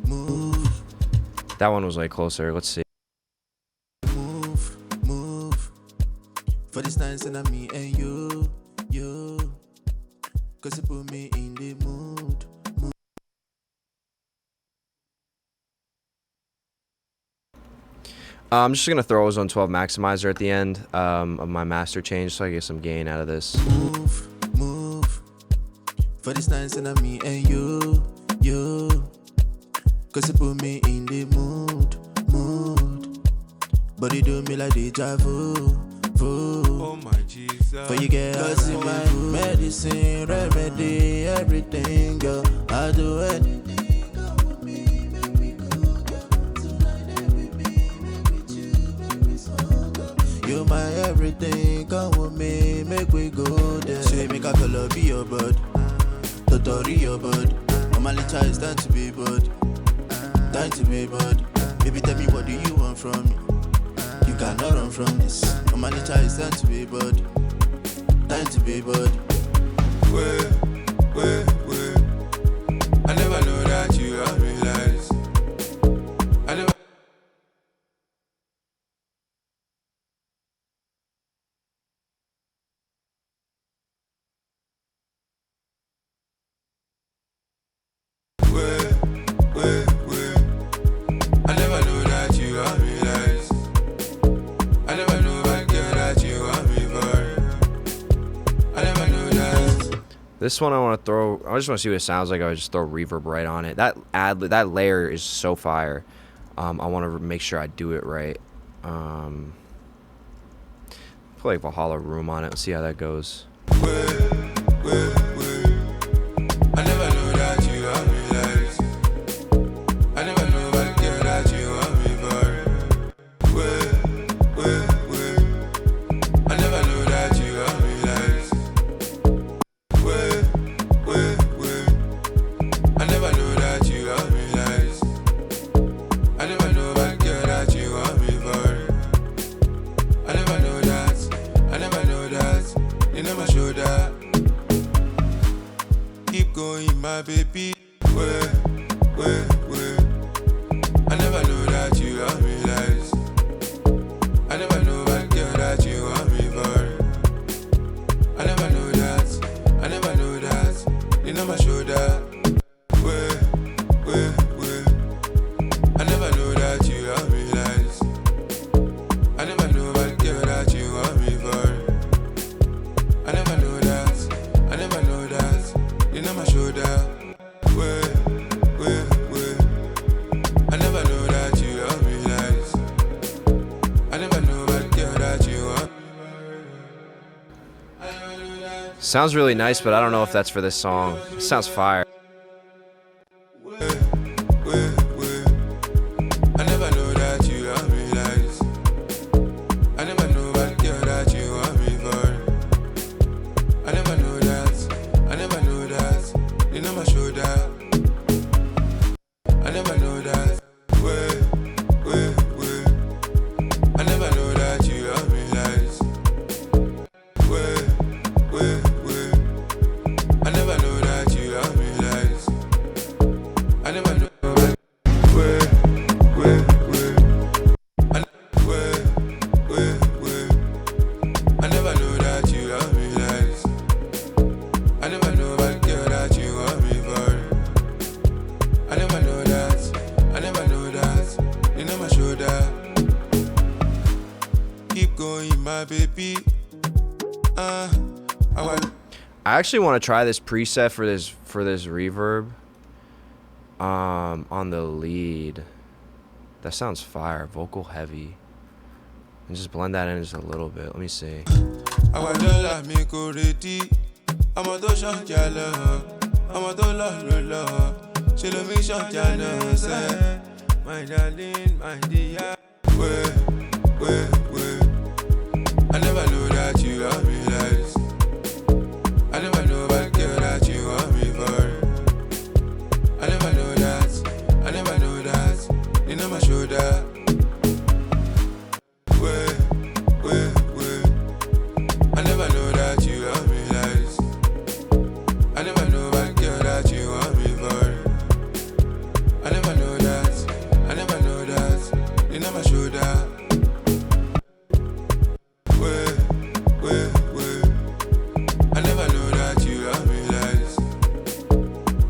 Move, That one was way closer. Let's see. move. For this time, and me and you. Cause you put me in the mood. I'm just gonna throw a Zone 12 maximizer at the end of my master change, so I get some gain out of this. Move. For this time, and me and you. Cause you put me in the mood. Body do me like deja vu. Oh my Jesus. For you get cause in my medicine, remedy, everything, girl. I do anything, come with me, make me go, girl. Tonight day with me, make me chill, make me smoke up. You my everything, come with me, make we go there. Say make a color be your bud, Totori your bud. My little is time to be bud, time to be bud. Baby tell me what do you want from me? You cannot run from this. My little is time to be bud, time to be bud. Wait. I never know that you love me like this. I never. Wait. I never know that you love me like this. I never know that girl that you want me for. I never know that. This one I just want to see what it sounds like. I would just throw reverb right on it. That layer is so fire. I want to make sure I do it right. Put like Valhalla Room on it. Let's see how that goes. I never know that you want me like this. I never know what girl that you want me for. I never know that you want me like this. I never know that you want me like this. I never know what girl that you want me for. I never know that. I never know that. You never show that. Keep going, my baby. I never know that you want me like this. I never know what girl that you want me for. I never know that. I never know that. You never show that. I never know that you want me like this. I never know what girl that you want me for. I never know that. I never know that. You never show that. I never know that you want me like this. I never know what girl that you want. Sounds really nice, but I don't know if that's for this song. It sounds fire. I never know that you want me like this. I never know what girl that you want me for. I never know that. I never know that. You never show that. I never know that. I never know that you want me like this. I never know that you want me like this. I never know. I never know that you want me like this. I never know what girl that you want me for. I never know that. I never know that. You never show that. Keep going, my baby. I I actually want to try this preset for this reverb on the lead. That sounds fire, vocal heavy. And just blend that in just a little bit. Let me see. I'm my darling, my dear. I never know that you want me like this. I never know what girl that you want me for. I never know that. I never know that. You never show that. I never know that you want me like this. I never know what girl that you want me for. I never know that. I never know that. You never show that. I never know that you want me like this.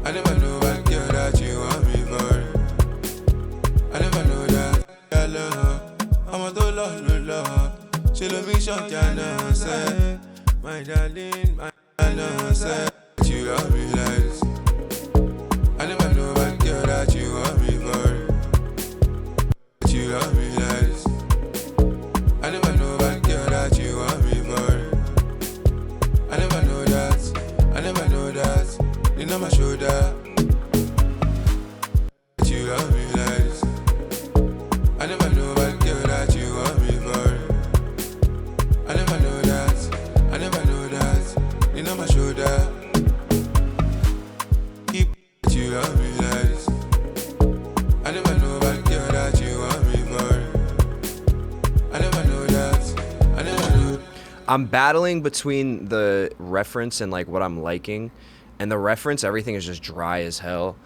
I never know what girl that you want me for. I never know that. I'm a dollar. She love me short, say. My darling, my say. You want me like this. I never know what girl that you want me for. You want me like this. I never know what girl that you want me for. I never know that. I never know that. You never show that. You want me like this. I never know what girl that you want me for. I never know that. I never know that. You never show that. Keep you want me like this. I never know what girl that you want me for. I never know that. I never know. I'm battling between the reference and like what I'm liking, and the reference, everything is just dry as hell,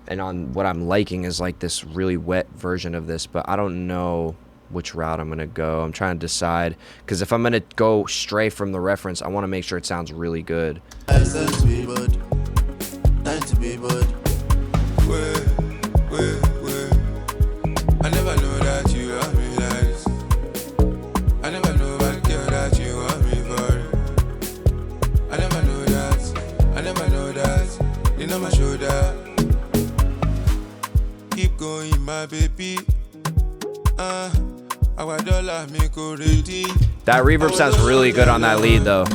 and on what I'm liking is like this really wet version of this, but I don't know which route I'm gonna go. I'm trying to decide, because if I'm gonna go stray from the reference, I want to make sure it sounds really good. Time to be bud. Time to be bud. I never know that you want me like this. I never know what girl that you want me for. I never know that. I never know that. You never show that. Keep going, my baby. I Our dollar make already. That reverb sounds really good on that lead though.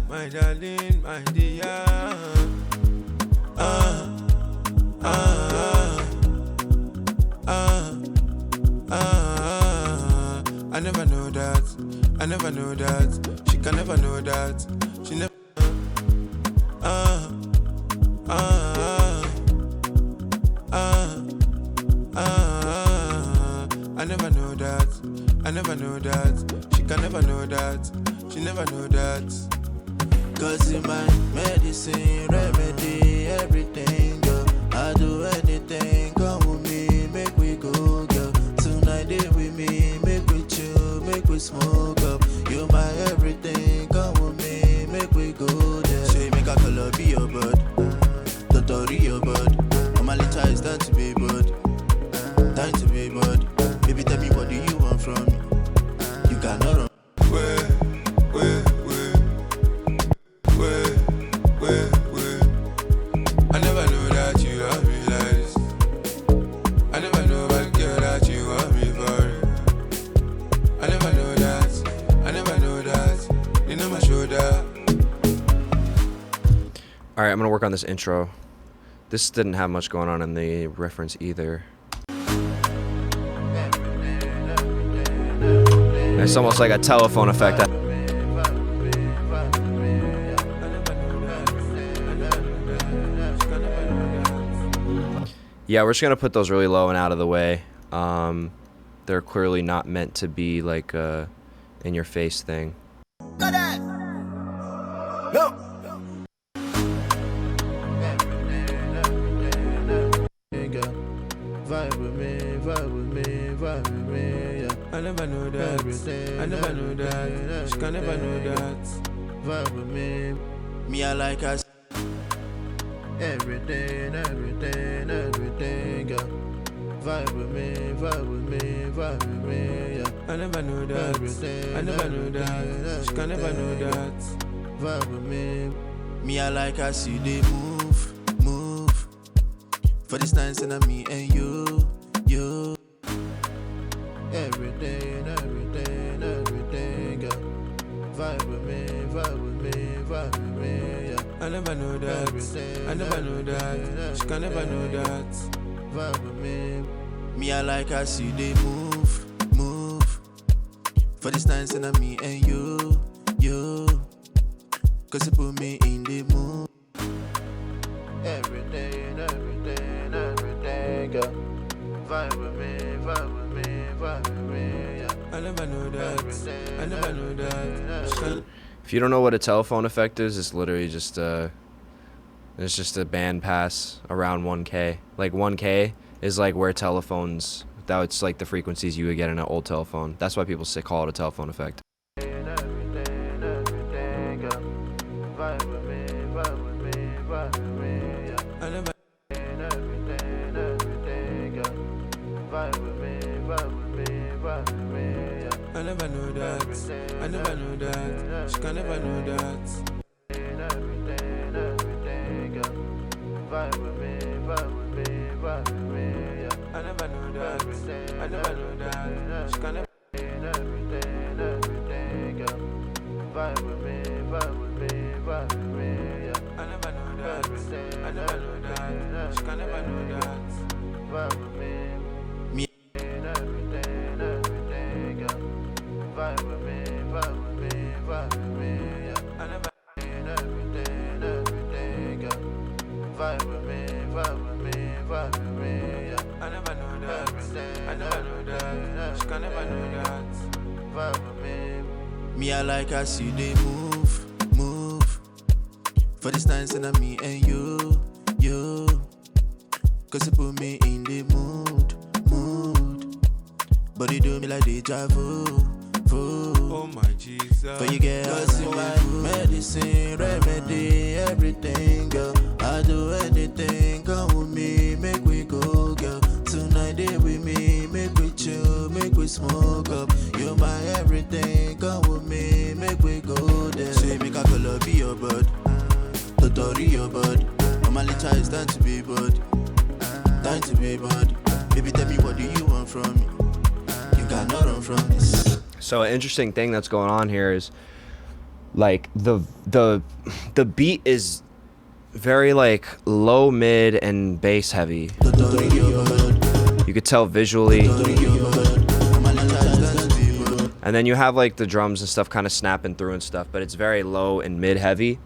My darling, my dear. I never know that. I never know that. She can never know that. She never. I never know that. I never know that. She can never know that. She never know that. Cause in my medicine, remedy, everything, girl. I do anything, come with me, make we go, girl. Tonight day with me, make we chill, make we smoke up. You my everything, come with me, make we go there. Say make a color be your bud, Totori your bud. On my little is time to be bud, time to be bud. Baby tell me what do you want from me? You cannot run. I never knew that you love me like this. I never knew about girl that you want me for it. I never know that. I never know that. You know my shoulder. All right, I'm gonna work on this intro. This didn't have much going on in the reference either. It's almost like a telephone effect. Yeah, we're just gonna put those really low and out of the way. They're clearly not meant to be like a in your face thing. No. Vibe with me, vibe with me, vibe with me, yeah. I never know that. I never know that. She can never know that. Vibe with me. Me, I like us. Everything, everything, everything, yeah. Vibe with me, vibe with me, vibe with me, yeah. I never know that. I never know that. She can never know that. Vibe with me. Me, I like I see they move, move. For this time, and me and you. Everything, everything, everything, yeah. Vibe with me, vibe with me, vibe with me, yeah. I never know that. I never know that. She can never know that. Vibe with me. Me, I like I see they move, move. For this time, and me and you. Cause you put me in the mood. Everything, everything, everything, yeah. Vibe with me, vibe with me, vibe with me, yeah. I never know that. I never know that. If you don't know what a telephone effect is, it's literally just it's just a band pass around 1K. Like 1K is like where telephones, that's like the frequencies you would get in an old telephone. That's why people call it a telephone effect. I never know that. I never know that. She can never know that. Vibe with me, vibe with me, vibe with me, yeah. I never know that. I never know that. She can never. Everything, everything, yeah. Vibe with me, vibe with me, vibe with me, yeah. I never know that. I never know that. She can never know that. Vibe with me. Everything, everything, yeah. Vibe with me, vibe with me, vibe with me, yeah. I never. Everything, everything, yeah. Vibe with me, vibe with me, vibe with me, yeah. I never know that. I never know that. She can never know that. Vibe with me. Me, I like I see they move, move. For this time, and me and you. Cause you put me in the mood. But you do me like deja vu. Oh my Jesus. For you get us in my medicine, remedy, everything, girl. I do anything, come with me, make we go, girl. Tonight day with me, make we chill, make we smoke up. You're my everything, come with me, make we go there. Say make a color be your bud, Totori your bud. On my little is time to be bud, time to be bad. Baby, tell me what do you want from me? You cannot run from this. So an interesting thing that's going on here is like the beat is very like low, mid, and bass heavy. You could tell visually. And then you have like the drums and stuff kind of snapping through and stuff, but it's very low and mid heavy.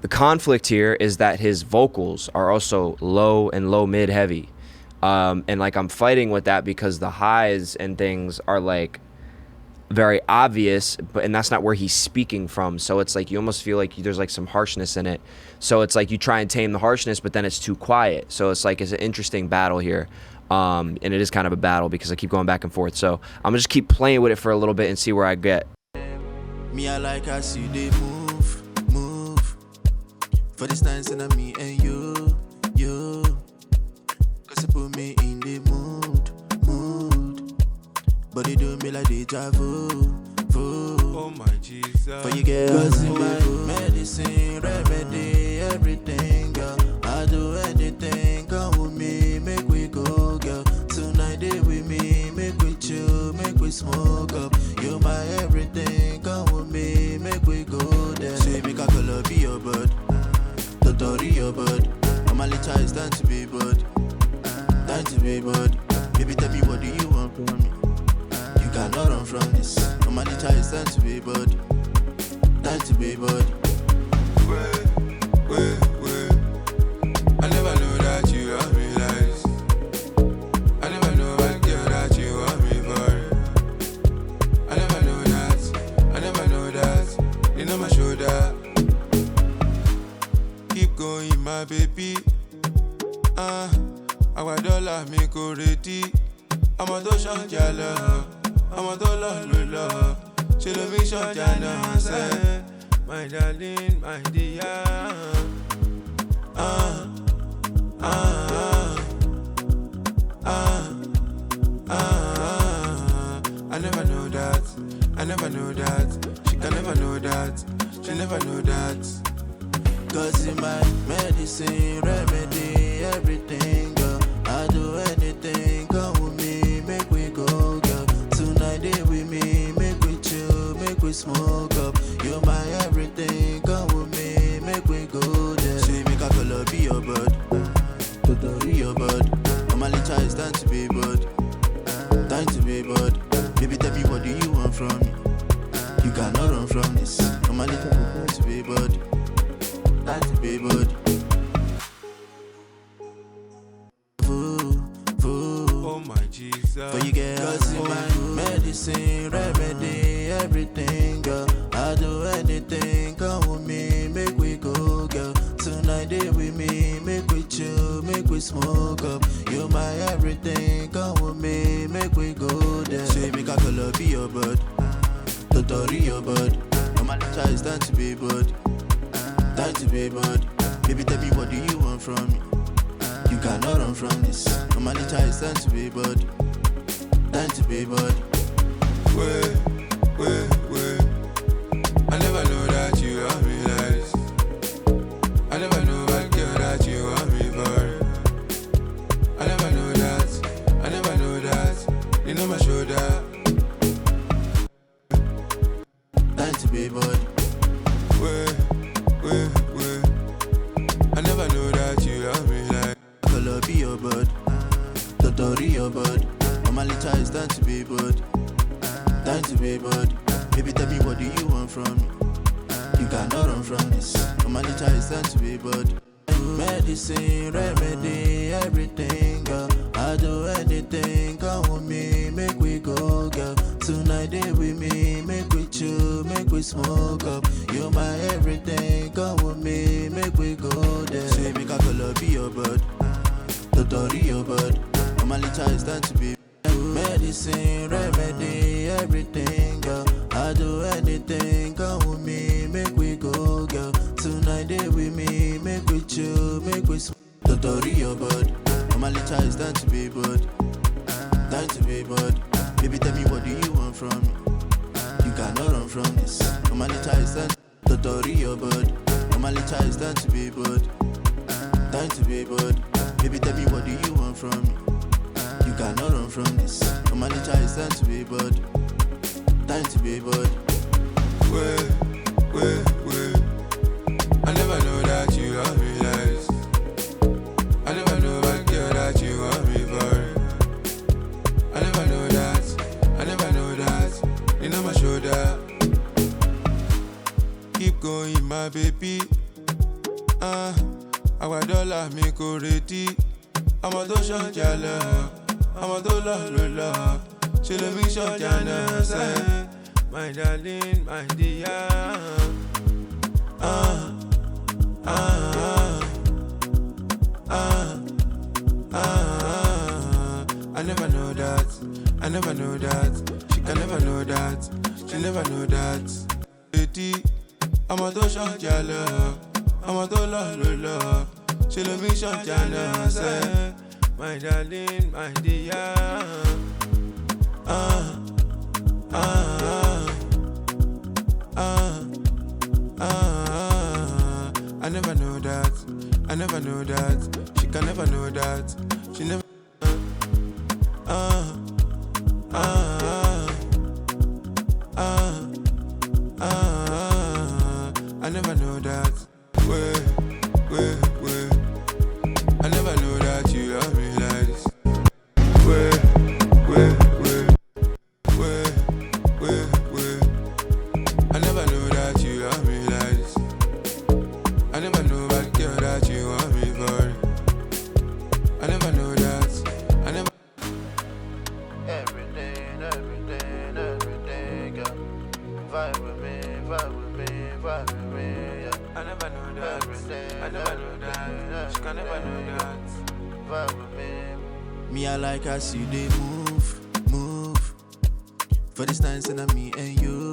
The conflict here is that his vocals are also low and low mid heavy. And like I'm fighting with that because the highs and things are like very obvious, and that's not where he's speaking from. So it's like you almost feel like there's like some harshness in it. So it's like you try and tame the harshness, but then it's too quiet. So it's like it's an interesting battle here. And it is kind of a battle because I keep going back and forth. So I'm gonna just keep playing with it for a little bit and see where I get. Me, I like how see they move. For this time, and me and you. Cause it put me in the mood. But it do me like deja vu. Oh my Jesus. For you girl, cause in my medicine, remedy, everything, girl. I do anything, come with me, make we go, girl. Tonight they with me, make we chill, make we smoke up. You my everything, come with me, make we go there. Say make a color be your bud, Totori your bud. I'm a little it's time to be bud, time to be bud. Baby tell me what do you want from me? You cannot run from this. I'm a little it's time to be bud, time to be bud. Wait. I never know that you love me like this. I never know a girl that you want me for. I never know that. You know my shoulder. Keep going, my baby. Our dollar me go ready. I'm a to shot jala. I'm a to love. She love me shot jala. Say, my darling, my dear. I never know that. She can never know that. She never know that. Cause in my medicine, remedy, everything, girl. I do anything, come with me, make we go, girl. Tonight they with me, make we chill, make we smoke up. You're my everything, come with me, make we go there. Say make a color be your bud, Totori your bud. I'm a little it's time to be bud, time to be bud. Baby tell me what do you want from me? You cannot run from this. I'm a little time to be bud, time to be bud. Oh my Jesus. For you girl, cause in my medicine, remedy, everything, girl. I do anything, come with me, make we go, girl. Tonight they with me, make we chill, make we smoke up. You my everything, come with me, make we go there. Say make a color be your bud, Totori your bud. I'm a little it's time to be bud, time to be bud. Baby tell me what do you want from me? You cannot run from this. I'm a little it's time to be bud, time to be bud. Wait. I never know that you love me like this. I never know a girl that you want me for. I never know that. You know my shoulder. Time to be bud. Wait. I never know that you love me like. Color be your bud, Totori your bud. I'm a little it's time to be bud, time to be bud. Baby tell me what do you want from me? You cannot run from this. I'm a little it's time to be bud. Medicine, remedy, everything, girl. I do anything, come with me, make we go, girl. Tonight they with me, make we chill, make we smoke up. You my everything, come with me, make we go there. Say make a color be your bud, Totori your bud. I'm a little it's time to be medicine, remedy, everything, girl. I do anything, come with me, make we go, girl. Tonight they with me, make we chill, make we smoke. Totori your bud. I'm a little it's time to be bud, time to be bud. Baby tell me what do you want from me? You cannot run from this. I'm a little it's time Totori your bud. I'm a little it's time to be bud, time to be bud. Baby tell me what do you want? from this. On my nature is time to be bud. Time to be bud. Wait. I never know that you love me like this. I never know about girl that you want me for. I never know that. Lean on my shoulder. Keep going, my baby. Our dollar mi kò retí. Ọmọ tó ṣọjà lọ, ọmọ tó lọ ló lọ. Ṣé ló mi ṣọjà náà sẹ́? My darling, my dear. I never know that. She can never know that. She never know that. Eti, ọmọ tó ṣọjà lọ, ọmọ tó lọ ló lọ. Ṣé ló mi ṣọjà náà sẹ́? My darling, my dear. I never know that. She can never know that. She never. I never know that. Wait. I never know that you love me like this. Wait. I never know that you love me like this. I never know about girl that you want me for. I never know that. I never. Everything, girl. Vibe with me, yeah. I never know that. I never know that. She can never know that. Vibe with me. Me, I like as you they move. For this time, send me and you.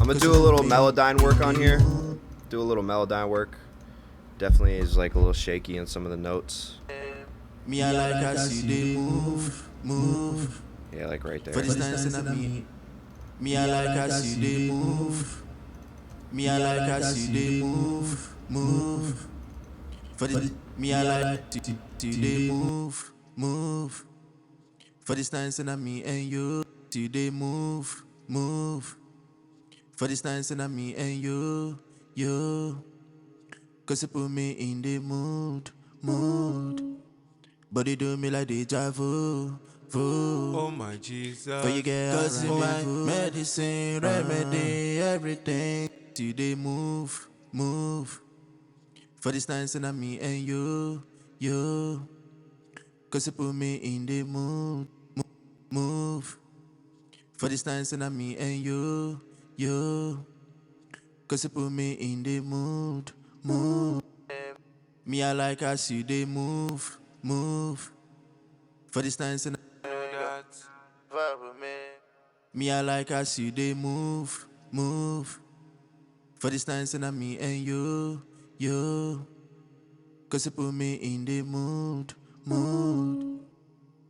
I'm gonna do a little Melodyne work on here. Do a little Melodyne work. Definitely is like a little shaky in some of the notes. Me, I like as you they move. Yeah, like right there. For this time, send me. Me, I like as you they move. Me, I like as you they move. For this, me, I like to they move. For this time, send me and you. To they move. For this time, send me and you. Cause you put me in the mood. But you do me like deja vu. Oh my Jesus. For you get cause you my medicine, remedy, everything. To they move. For this time, send me and you. Cause you put me in the mood. For this time, send me and you. Cause you put me in the mood. Me, I like as you they move. For this time, send vibe with me. Me, I like as you they move. For this time, send me and you. Cause you put me in the mood.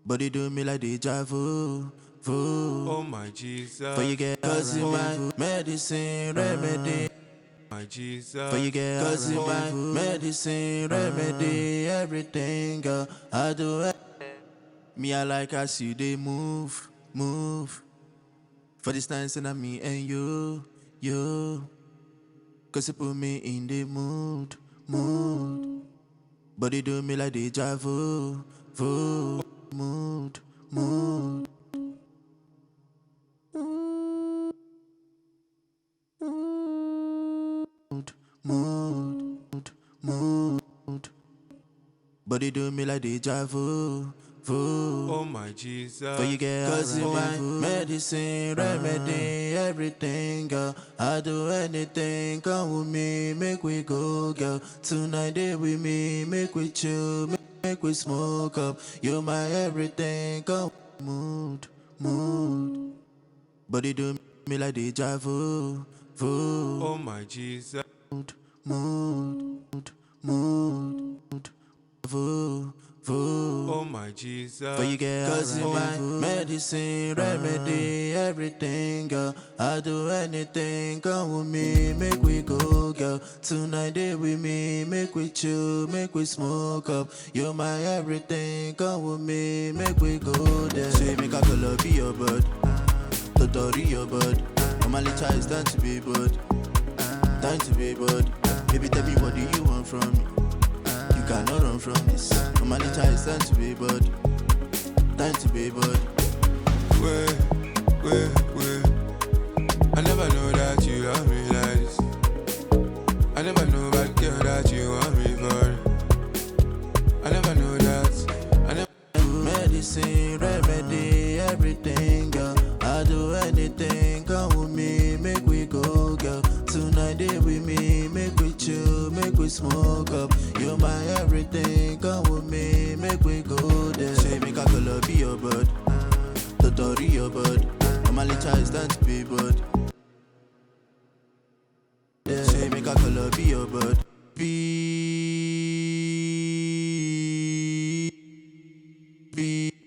But you do me like deja vu. Oh my Jesus. For you get cause you my medicine, remedy. My Jesus. For you get cause you my medicine, remedy, everything, girl. I do it. Me, I like as you they move. For this time, send me and you. Cause you put me in the mood. But you do me like deja vu. Mood. But you do me like deja vu. Oh my Jesus. For you get cause you my medicine, remedy, everything, girl. I do anything, come with me, make we go, girl. Tonight day with me, make we chill, make we smoke up. You my everything, come mood. But you do me like deja vu. Oh my Jesus. Mood. Oh my Jesus. For you get cause in my medicine, remedy, everything, girl. I do anything, come with me, make we go, girl. Tonight day with me, make we chill, make we smoke up. You're my everything, come with me, make we go there. Say make a color be your bud, Totori your bud. Normally try time to be bud, time to be bud. Baby tell me what do you want from me? You cannot run from this. Normally try time to be bud, time to be bud. Wait. I never know that you love me like this. I never know about girl that you want me for. I never know that. I never. Medicine, remedy, everything, girl. I do anything, come with me, make we go, girl. Tonight day with me, make we chill, make we smoke up. You're my everything, come with me, make we go there. Say make a color be your bud, Totori your bud. Normally try time to be bud. Yeah. Say make a color be your bud, be.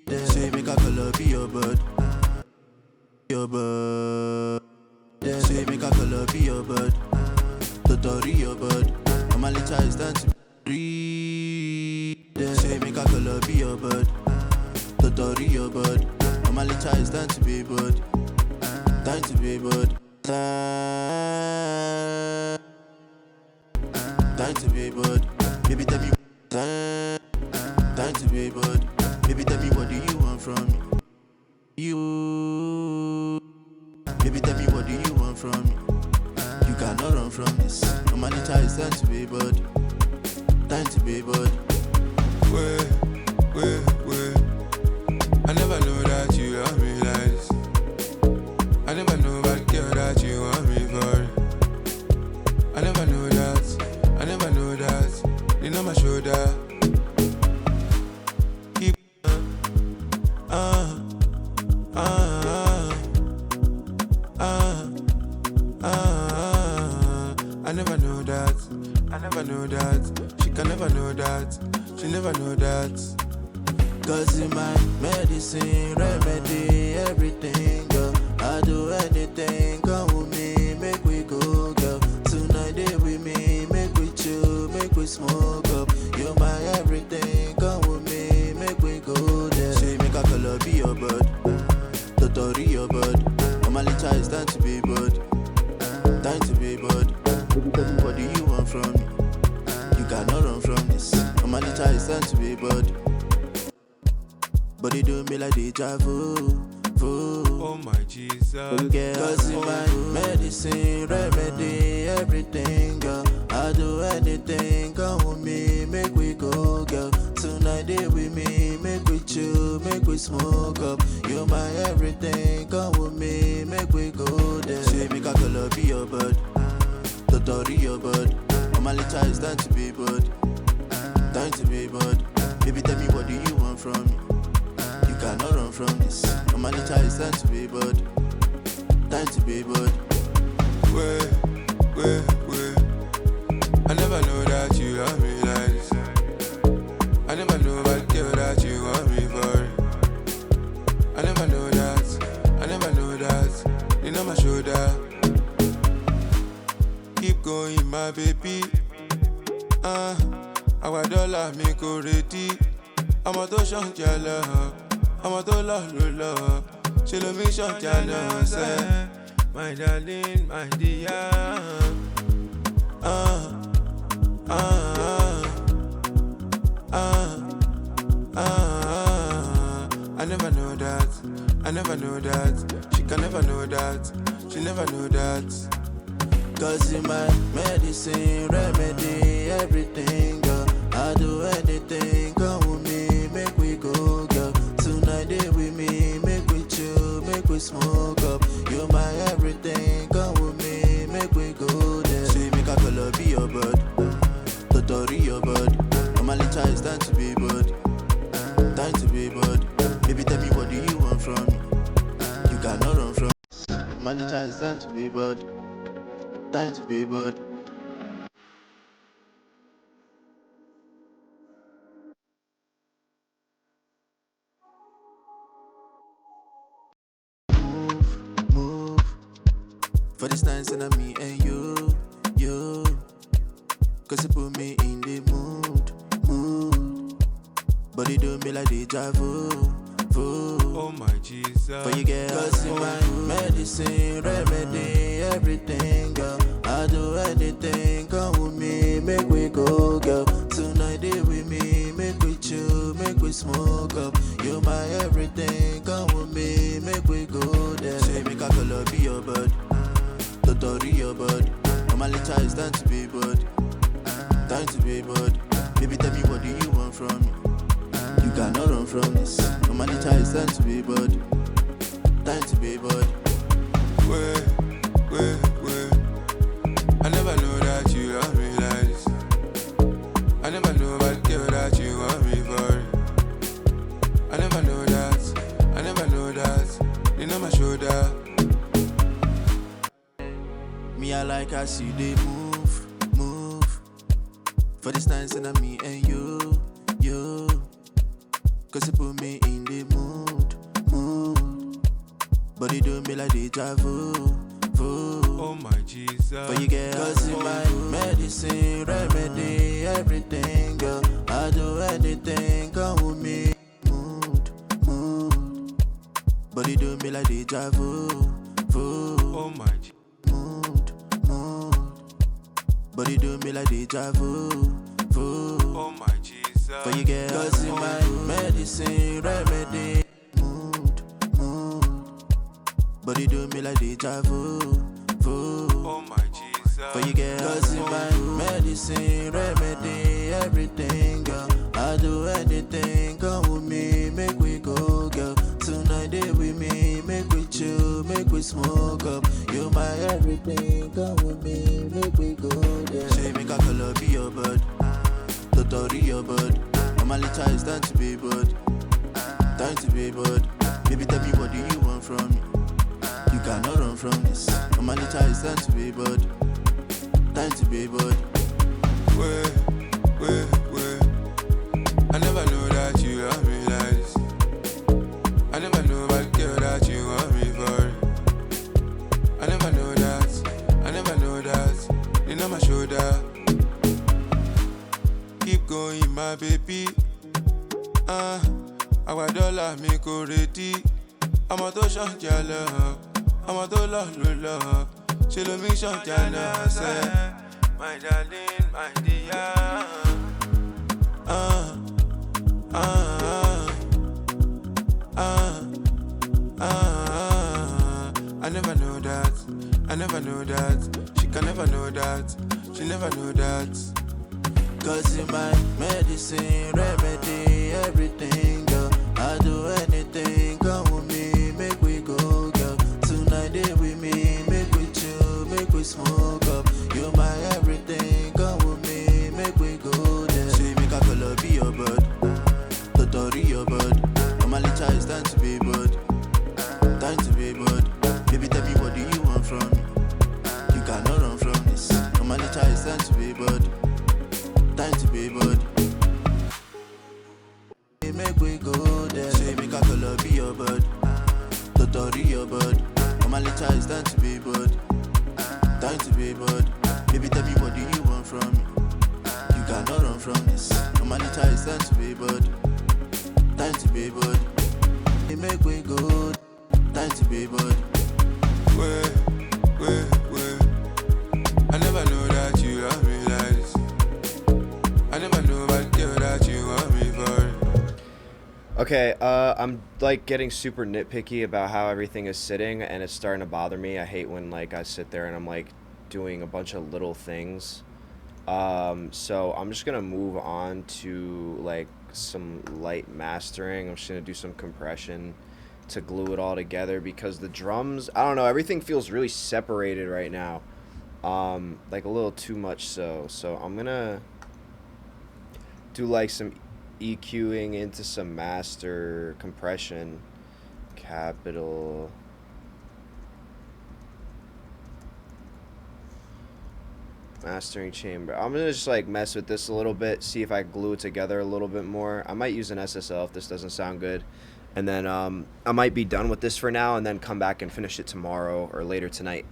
Yeah. Say make a color be your bud, your bud. Yeah. Say make a color be your bud, Totori your bud. Normally try time to breathe. Yeah. Say make a color be your bud, Totori your bud. Normally try time to be bud, time to be bud. Time to be bud. Baby tell me time to be bud. Baby tell me what do you want from me? You. Baby tell me what do you want from me? You cannot run from this. Normally try time to be bud, time to be bud. Wait. I never know that you love me like this. I never know about girl that you want me for. I never know that. Lean on my shoulder. Keep I never know that. She can never know that. She never know that. Cause in my medicine, remedy, everything, girl. I do anything, come with me, make we go, girl. Tonight day with me, make we chill, make we smoke up. You're my everything, come with me, make we go there. Say make a color be your bud, Totori your bud. Normally try time to be bud, time to be bud. Baby tell me what do you want from me? You cannot run from this. Normally try time to be bud. But they do me like deja vu. Oh my Jesus. Cause in my medicine, remedy, everything, girl. I do anything, come with me, make we go, girl. Tonight day with me, make we chill, make we smoke up. You're my everything, come with me, make we go there. Say make a color be your bud, Totori your bud. Normally try time to be bud, time to be bud. Baby tell me what do you want from me? You cannot run from this. Normally try time to be bud, time to be bud. Wait. I never know that you love me like this. I never know about girl that you want me for. I never know that. Lean on my shoulder. Keep going, my baby. Our dollar me go ready. I'ma to shank your love. I'ma to love. She love me shank your love, say. My darling, my dear. I never know that. She can never know that. She never know that. Cause in my medicine, remedy, everything, girl. I do anything, come with me, make we go, girl. Tonight day with me, make we chill, make we smoke up. You're my everything, come with me, make we go there. Say make a color be your bud, Totori your bud. Normally try time to be bud, time to be bud. Baby tell me what do you want from me? You cannot run from. Normally try time to be bud, time to be bud. For this time, and me and you. Cause it put me in the mood. But it do me like deja vu. Oh my Jesus. For you get cause in my medicine, remedy, everything, girl. I do anything, come with me, make we go, girl. Tonight day with me, make we chill, make we smoke up. You my everything, come with me, make we go there. Say make a color be your bud, Totori your bud. My little is time to be bud, time to be bud. Baby tell me what do you want from me? You cannot run from this. No money time to be bud. Time to be bud. Wait. I never know that you love me like this. I never know about girl that you want me for. I never know that. You know my shoulder. Me I like I see they move. For this time and me and you. Cause it put me in the mood. But it do me like deja vu. Oh my Jesus. For you get cause in my medicine, remedy, everything, girl. I do anything, come with me. Mood. But it do me like deja vu. Oh my Jesus. Mood. But it do me like deja vu. Oh my Jesus. For you get cause in my medicine, remedy. Mood. But it do me like deja vu. Oh my Jesus. For you get cause in my medicine, remedy, everything, girl. I do anything, come with me, make we go, girl. Tonight day with me, make we chill, make we smoke up. You my everything, come with me, make we go there. Say make a color be your bud, Totori your bud. My little is time to be bud, time to be bud. Baby tell me what do you want from me? You cannot run from this. My little is time to be bud, time to be bud. Wait. I never know that you love me like this. I never know about girl that you want me for. I never know that. You know my shoulder. Keep going, my baby. Our dollar me go ready. I'm a to shot ya love. I'm a to love. She lo me shot ya love. My darling, my dear. I never know that. She can never know that. She never know that. Cause in my medicine, remedy, everything, girl. I do anything, come with me, make we go, girl. Tonight day with me, make we chill, make we smoke up. You my everything, come with me, make we go there. Say make a color be your bud, Totori your bud. My little is time to be bud, time to be bud. Baby tell me what do you want from me? You cannot run from this. My little is time to be bud, time to be bud. Make we go there. Say make a color be your bud, Totori your bud. My little is time to be bud, time to be bud. Baby tell me what do you want from me? You cannot run from this. My little is time to be bud, time to be bud. Make we go, time to be bud. Wait. I never know that you love me like this. I never know about girl that you want me for. Okay, I'm like getting super nitpicky about how everything is sitting, and it's starting to bother me. I hate when like I sit there and I'm like doing a bunch of little things. So I'm just gonna move on to like some light mastering. I'm just gonna do some compression to glue it all together because the drums, I don't know, everything feels really separated right now. Like a little too much so I'm gonna do like some EQing into some master compression, capital mastering chamber. I'm gonna just like mess with this a little bit, see if I can glue it together a little bit more. I might use an SSL if this doesn't sound good, and then I might be done with this for now and then come back and finish it tomorrow or later tonight.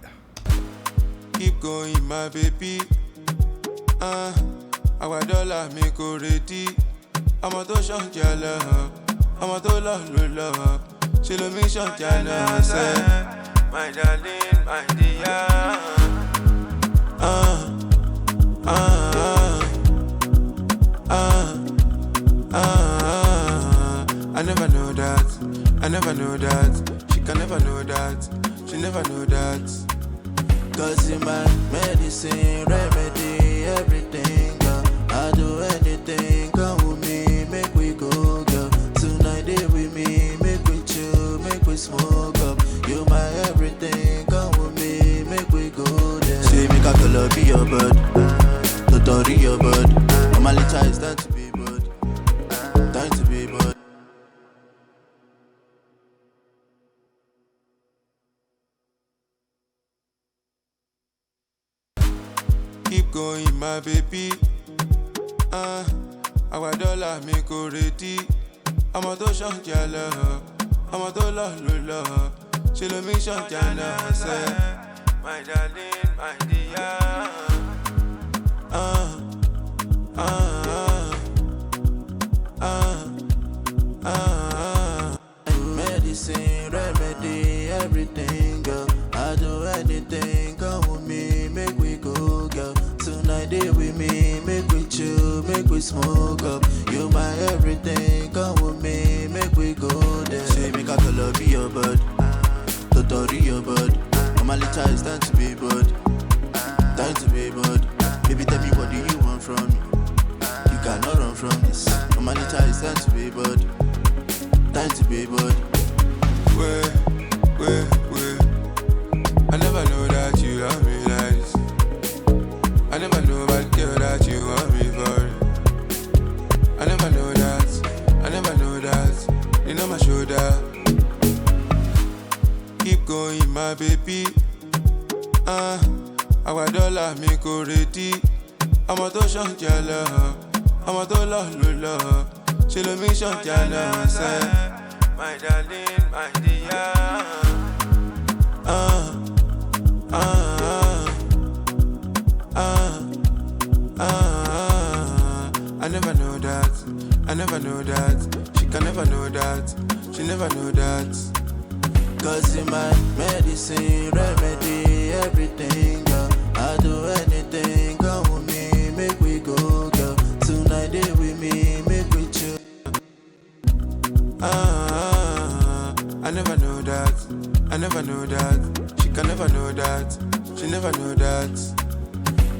Keep going, my baby. Our dollar make already. I'm a to shot jala. I'm a to love. She love me shot jala. Say, my darling, my dear. I never know that. I never know that. She can never know that. She never know that. Cause in my medicine, remedy, everything, girl. I do anything, come with me, make we go, girl. Tonight day with me, make we chill, make we smoke up. You my everything, come with me, make we go there. Say make a color be your bird, Totori your bird. I'm a little it's time to be bird, time to be bird. Keep going, my baby. Our dollar make already. I'm a to shot jala. I'm a to love. She love me shot jala. Say, my darling, my dear. Medicine, remedy, everything, girl. I do anything, come with me, make we go, girl. Tonight day with me, make we chill, make we smoke up. You my everything, come with me, make we go there. Say make a color be your bird, Totori your bird. I'm a little it's time to be bird, time to be bird. Baby tell me what do you want from me? You cannot run from this. I'm a little it's time to be bird, time to be bird. Where? I never know that you love me like this. I never know about girl that you want me for. I never know that. You know my shoulder. Keep going, my baby. Our dollar make already. I'm a to shot jala. I'm a to love. She love me shot jala. Say, my darling, my dear. I never know that. She can never know that. She never know that. Cause in my medicine, remedy, everything, girl. I do anything, come with me, make we go, girl. Tonight day with me, make we chill. I never know that. I never know that. She can never know that. She never know that.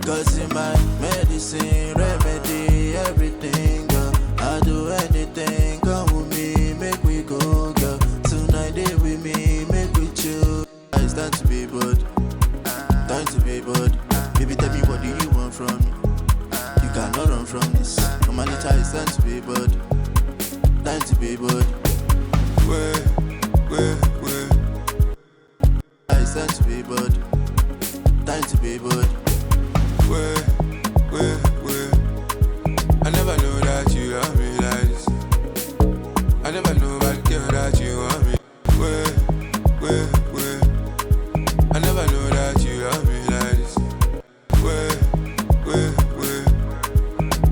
Cause in my medicine, remedy, everything, girl. I do anything, come with me, make we go, girl. Tonight day with me, make we chill. It's time to be bird, time to be bird. Baby tell me what do you want from me? You cannot run from this. I'm a little it's time to be bird, time to be bird. Where? It's time to be bird, time to be bird. Where? I never know that you love me like this. I never know about girl that you want me. Where? I never know that you love me like this. Where?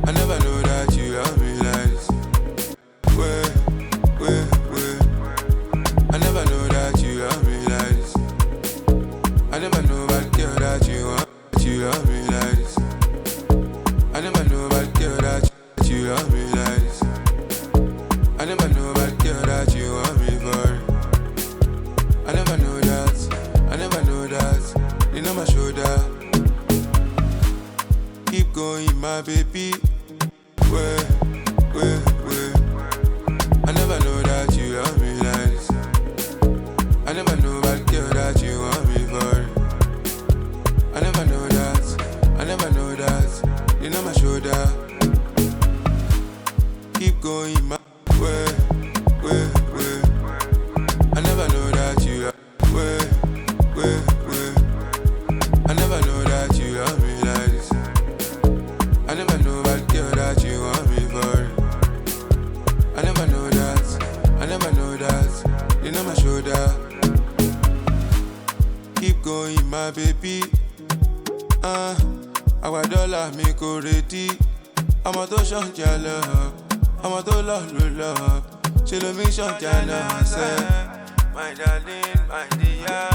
I never know that you love me like this. Where? I never know that you love me like this. I never know about girl that you want. You love me like this. I never know about girl that you love me like this. I never know about girl that you want me for. I never know that. You know my shoulder. Keep going, my baby. Where? I never know that you love me like this. I never know about girl that you want me for. I never know that. You know my shoulder. Keep going, my way. I never know that you. Where? I never know that you love me like this. I never know about girl that you want me for. I never know that. You know my shoulder. Keep going, my baby. Àwa dọ́là mi kò retí. Ọmọ tó ṣọ̀jà lọ, ọmọ tó lọ ló lọ. Ṣé ló fi ṣọ̀jà náà sẹ́? My darling, my dear.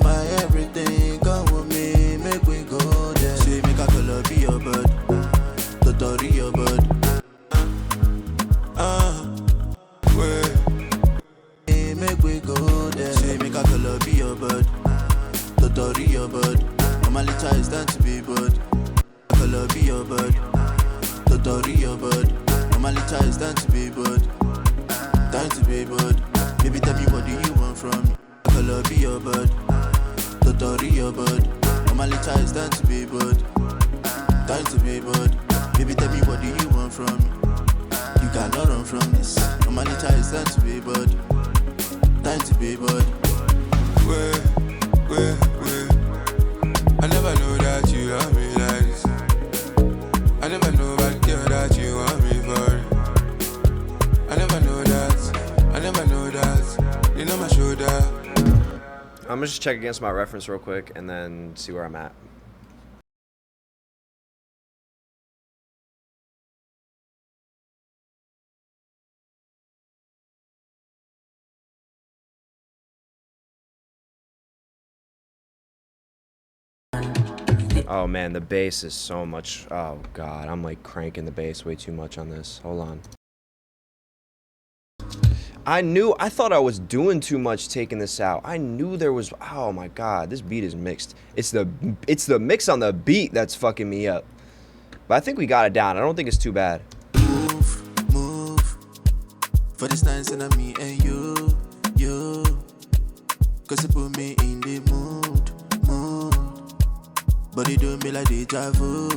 My everything, come with me, make we go there. Say make a color be your bird, Totori your bird. Make we go there. Say make a color be your bird, Totori your bird. Mama Lita is time to be bird. Color be your bird, Totori your bird. Mama Lita is time to be bird. Time to be bird. Baby tell me what do you want from me? Color be your bird, Totori your bird. Mama Lita is time to be bird. Time to be bird. Baby tell me what do you want from me? You cannot run from this. Mama Lita is time to be bird. Time to be bird. Wait. I never know that you love me like this. I never know about girl that you want me for. I never know that. You know my shoulder. I'm gonna just check against my reference real quick and then see where I'm at. Oh man, the bass is so much. Oh god, I'm like cranking the bass way too much on this. Hold on. I thought I was doing too much taking this out. I knew there was. Oh my god, this beat is mixed. It's the mix on the beat that's fucking me up. But I think we got it down. I don't think it's too bad. Move for this dance and me and you, cause it put me in the mood. But it do me like deja vu.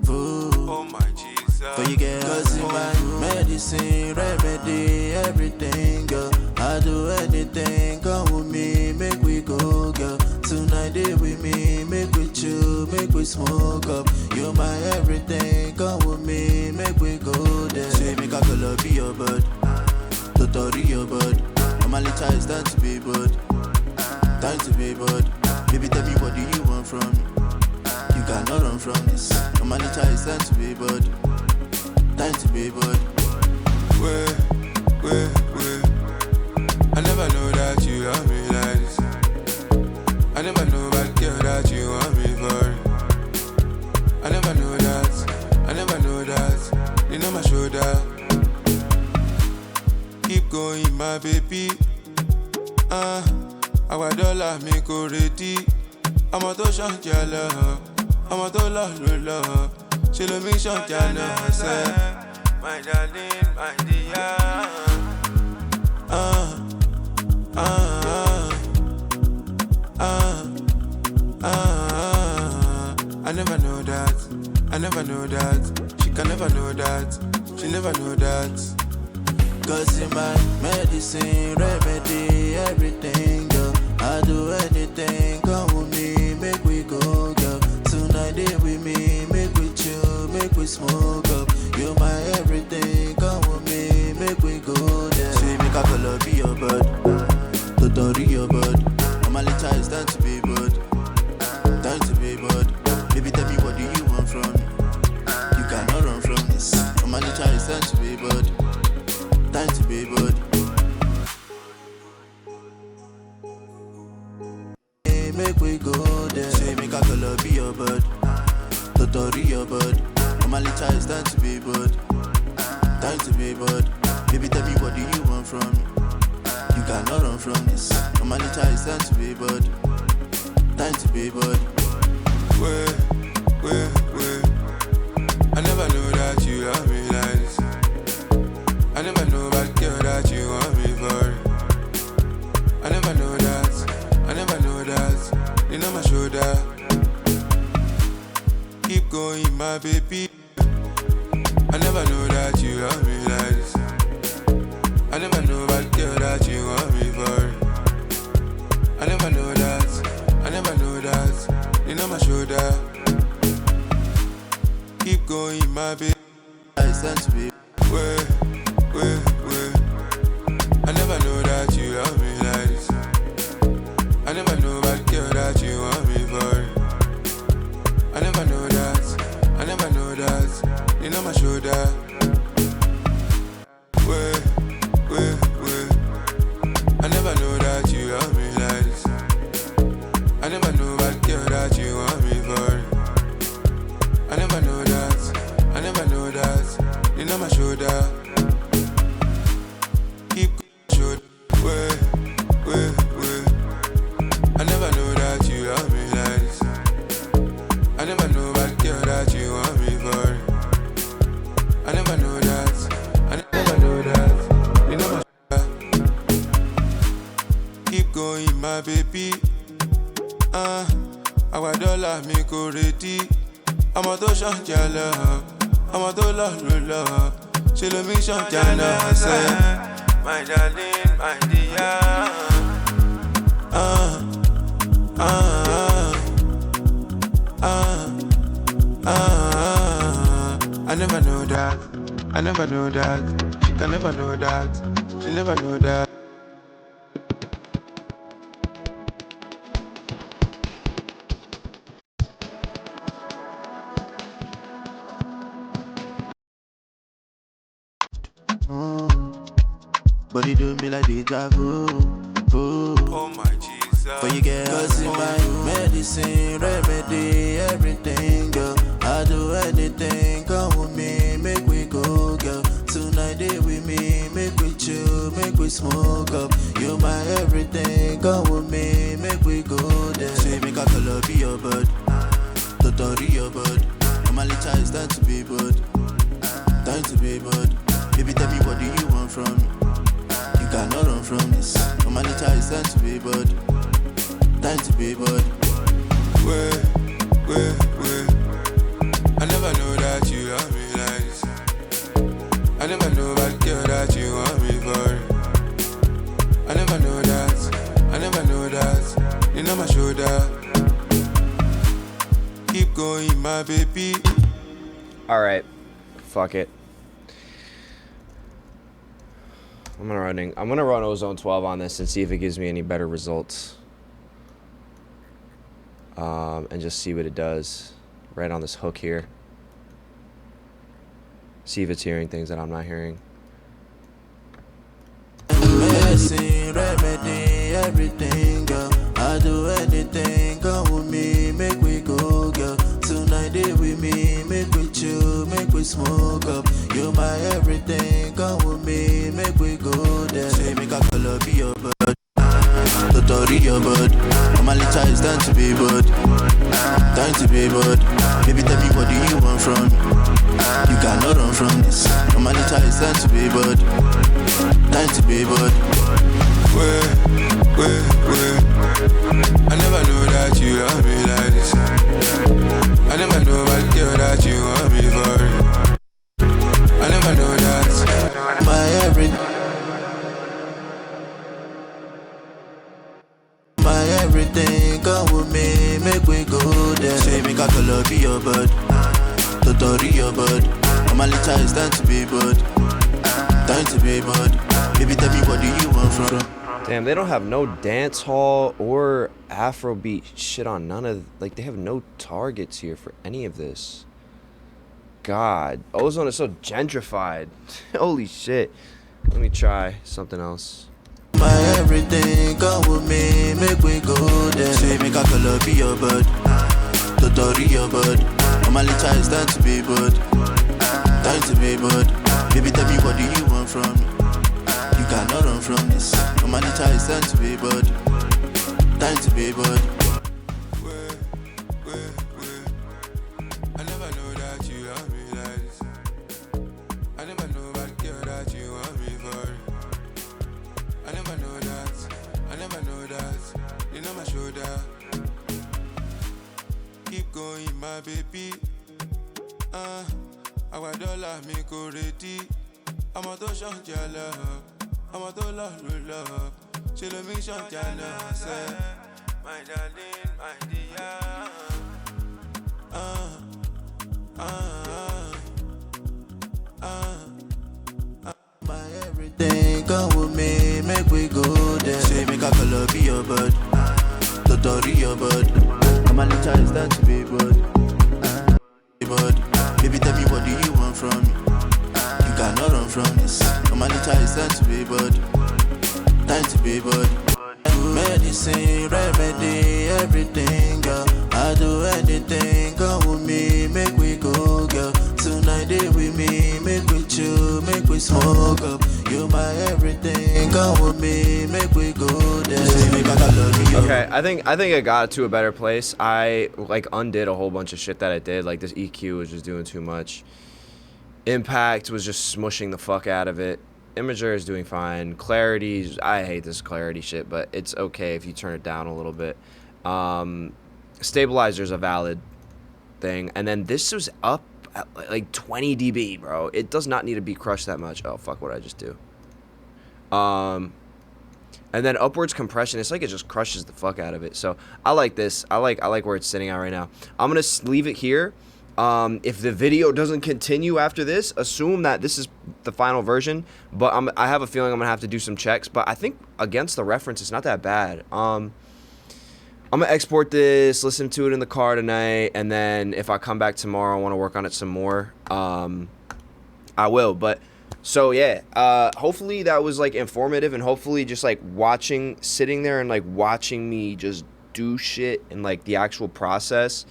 Oh my Jesus. For you girl, cause in my medicine, remedy, everything, girl. I do anything, come with me, make we go, girl. Tonight day with me, make we chill, make we smoke up. You're my everything, come with me, make we go there. Say make a color be your bird, Totori your bird. Mama Lita is time to be bird. Time to be bird. Baby tell me what do you want from me? You cannot run from this. Mama Lita is time to be bird. Time to be bird. Wait. I never know that you love me like this. I never know about girl that you want me for. I never know that. You know my shoulder. Keep going, my baby. Àwa dọ́là mi kò retí. Ọmọ tó ṣọ̀jà lọ, ọmọ tó lọ ló lọ. Ṣé ló fi ṣọ̀jà náà sẹ́? My darling, my dear. I never know that. She can never know that. She never know that. Cause in my medicine, remedy, everything, girl. I do anything, come with me, make we go, girl. Tonight day with me, make we chill, make we smoke up. You're my everything, come with me, make we go there. Say make a color be your bird, Totori your bird. Mama Lita is time to be bird. Time to be bird. Baby tell me what do you want from me? You cannot run from this. Mama Lita is time to be bird. Time to be bird. Hey, make we go there. Say make a color be your bird, Totori your bird. Mama Lita is time to be bird. Time to be bird. Baby tell me what do you want from me? You cannot run from this. Mama Lita is time to be bird. Time to be bird. Wait. I never know that you love me like this. I never know about girl that you want me for. I never know that. You know my shoulder. Keep going, my baby. I never know that you love me like this. I never know about girl that you want me for. I never know that. You know my shoulder. Keep going, my baby. It's time to be. Wait. never know that. I never know that. You know my shoulder. Wait. I never know that you love me like this. I never know that girl that you want me for. I never know that. I never know that. You know my shoulder. Keep shoulder. Wait. I never know that you love me like this. I never know that girl that you want me for. I never know that. I never know that. You know my keep going, my baby. Our dollar me go ready. I'm a to shant your love. I'm a to love. She let me shant your love. Say, my darling, my dear. I never know that. I never know that. She can never know that. She never know that. Body do me like deja vu. Oh my Jesus. For you get cause in my medicine, remedy, everything, girl. I do anything, come with me, make we go, girl. Tonight day with me, make we chill, make we smoke up. You my everything, come with me, make we go there. Say make a color be your bird, Totori your bird. I'm a little it's time to be bird, time to be bird. Baby tell me what do you want from me? You cannot run from this. I'm a little it's time to be bird, time to be bird. Wait. I never know that you love me like this. I never know that girl that you want me for. I never know that. I never know that. You know my shoulder. Keep going, my baby. All right, fuck it. I'm gonna run Ozone 12 on this and see if it gives me any better results. And just see what it does right on this hook here. See if it's hearing things that I'm not hearing. Medicine, remedy, everything, girl. I do anything, come with me, make we go, girl. Tonight day with me, make we chill, make we smoke up. You my everything, come with me, make we go there. Say make a color be your bird, Totori your bird. I'm a little it's time to be bird, time to be bird. Baby tell me what do you want from me? You cannot run from this. I'm a little it's time to be bird, time to be bird. Wait. I never know that you love me like this. I never know what girl that you want me for. I never know that. My everything, come with me, make we go there. Say make a color be your bird, Totori your bird. I'm a little it's time to be bird, time to be bird. Baby tell me what do you want from? Damn, they don't have no dance hall or afrobeat shit on none of, like, they have no targets here for any of this. God, Ozone is so gentrified. Holy shit. Let me try something else. My everything, come with me, make we go there. Say make a color be your bird, Totori your bird. I'm a little it's time to be bird, time to be bird. Baby tell me what do you want from me? You cannot run from this. I'm a little it's time to be bird, time to be bird. Wait. I never know that you love me like this. I never know what girl that you want me for. I never know that. I never know that. You know my shoulder. Keep going, my baby. Our dollar me go ready. I'm a to shant your love. I'm a to love. She let me shant your love. Say, my darling, my dear. My everything, come with me, make we go there. Say make a color be your bird, Totori your bird. I'm a little it's time to be bird, be bad. Time to be bad. Medicine, remedy, everything, girl. I do anything, come with me, make we go, girl. Tonight they with me, make we chill, make we smoke up. You my everything, come with me, make we go there. Okay, I think I got to a better place. I like undid a whole bunch of shit that I did. Like this EQ was just doing too much. Impact was just smushing the fuck out of it. Imager is doing fine. Clarity, I hate this clarity shit, but it's okay if you turn it down a little bit. Stabilizer is a valid thing. And then this was up at like 20 dB, bro. It does not need to be crushed that much. Oh, fuck, what did I just do? And then upwards compression, it's like it just crushes the fuck out of it. So I like this. I like where it's sitting at right now. I'm going to leave it here. If the video doesn't continue after this, assume that this is the final version, but I have a feeling I'm gonna have to do some checks, but I think against the reference, it's not that bad. I'm gonna export this, listen to it in the car tonight, and then if I come back tomorrow, I want to work on it some more. I will, but so yeah, hopefully that was like informative, and hopefully just like sitting there and like watching me just do shit and like the actual process,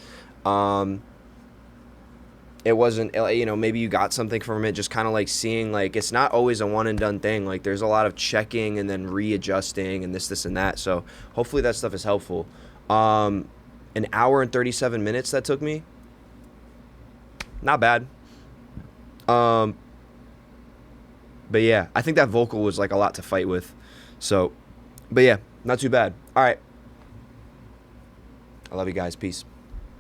it wasn't, you know, maybe you got something from it, just kind of like seeing, like, it's not always a one and done thing. Like, there's a lot of checking and then readjusting and this, and that. So hopefully that stuff is helpful. An hour and 37 minutes that took me. Not bad. But yeah, I think that vocal was like a lot to fight with. So, but yeah, not too bad. All right. I love you guys. Peace.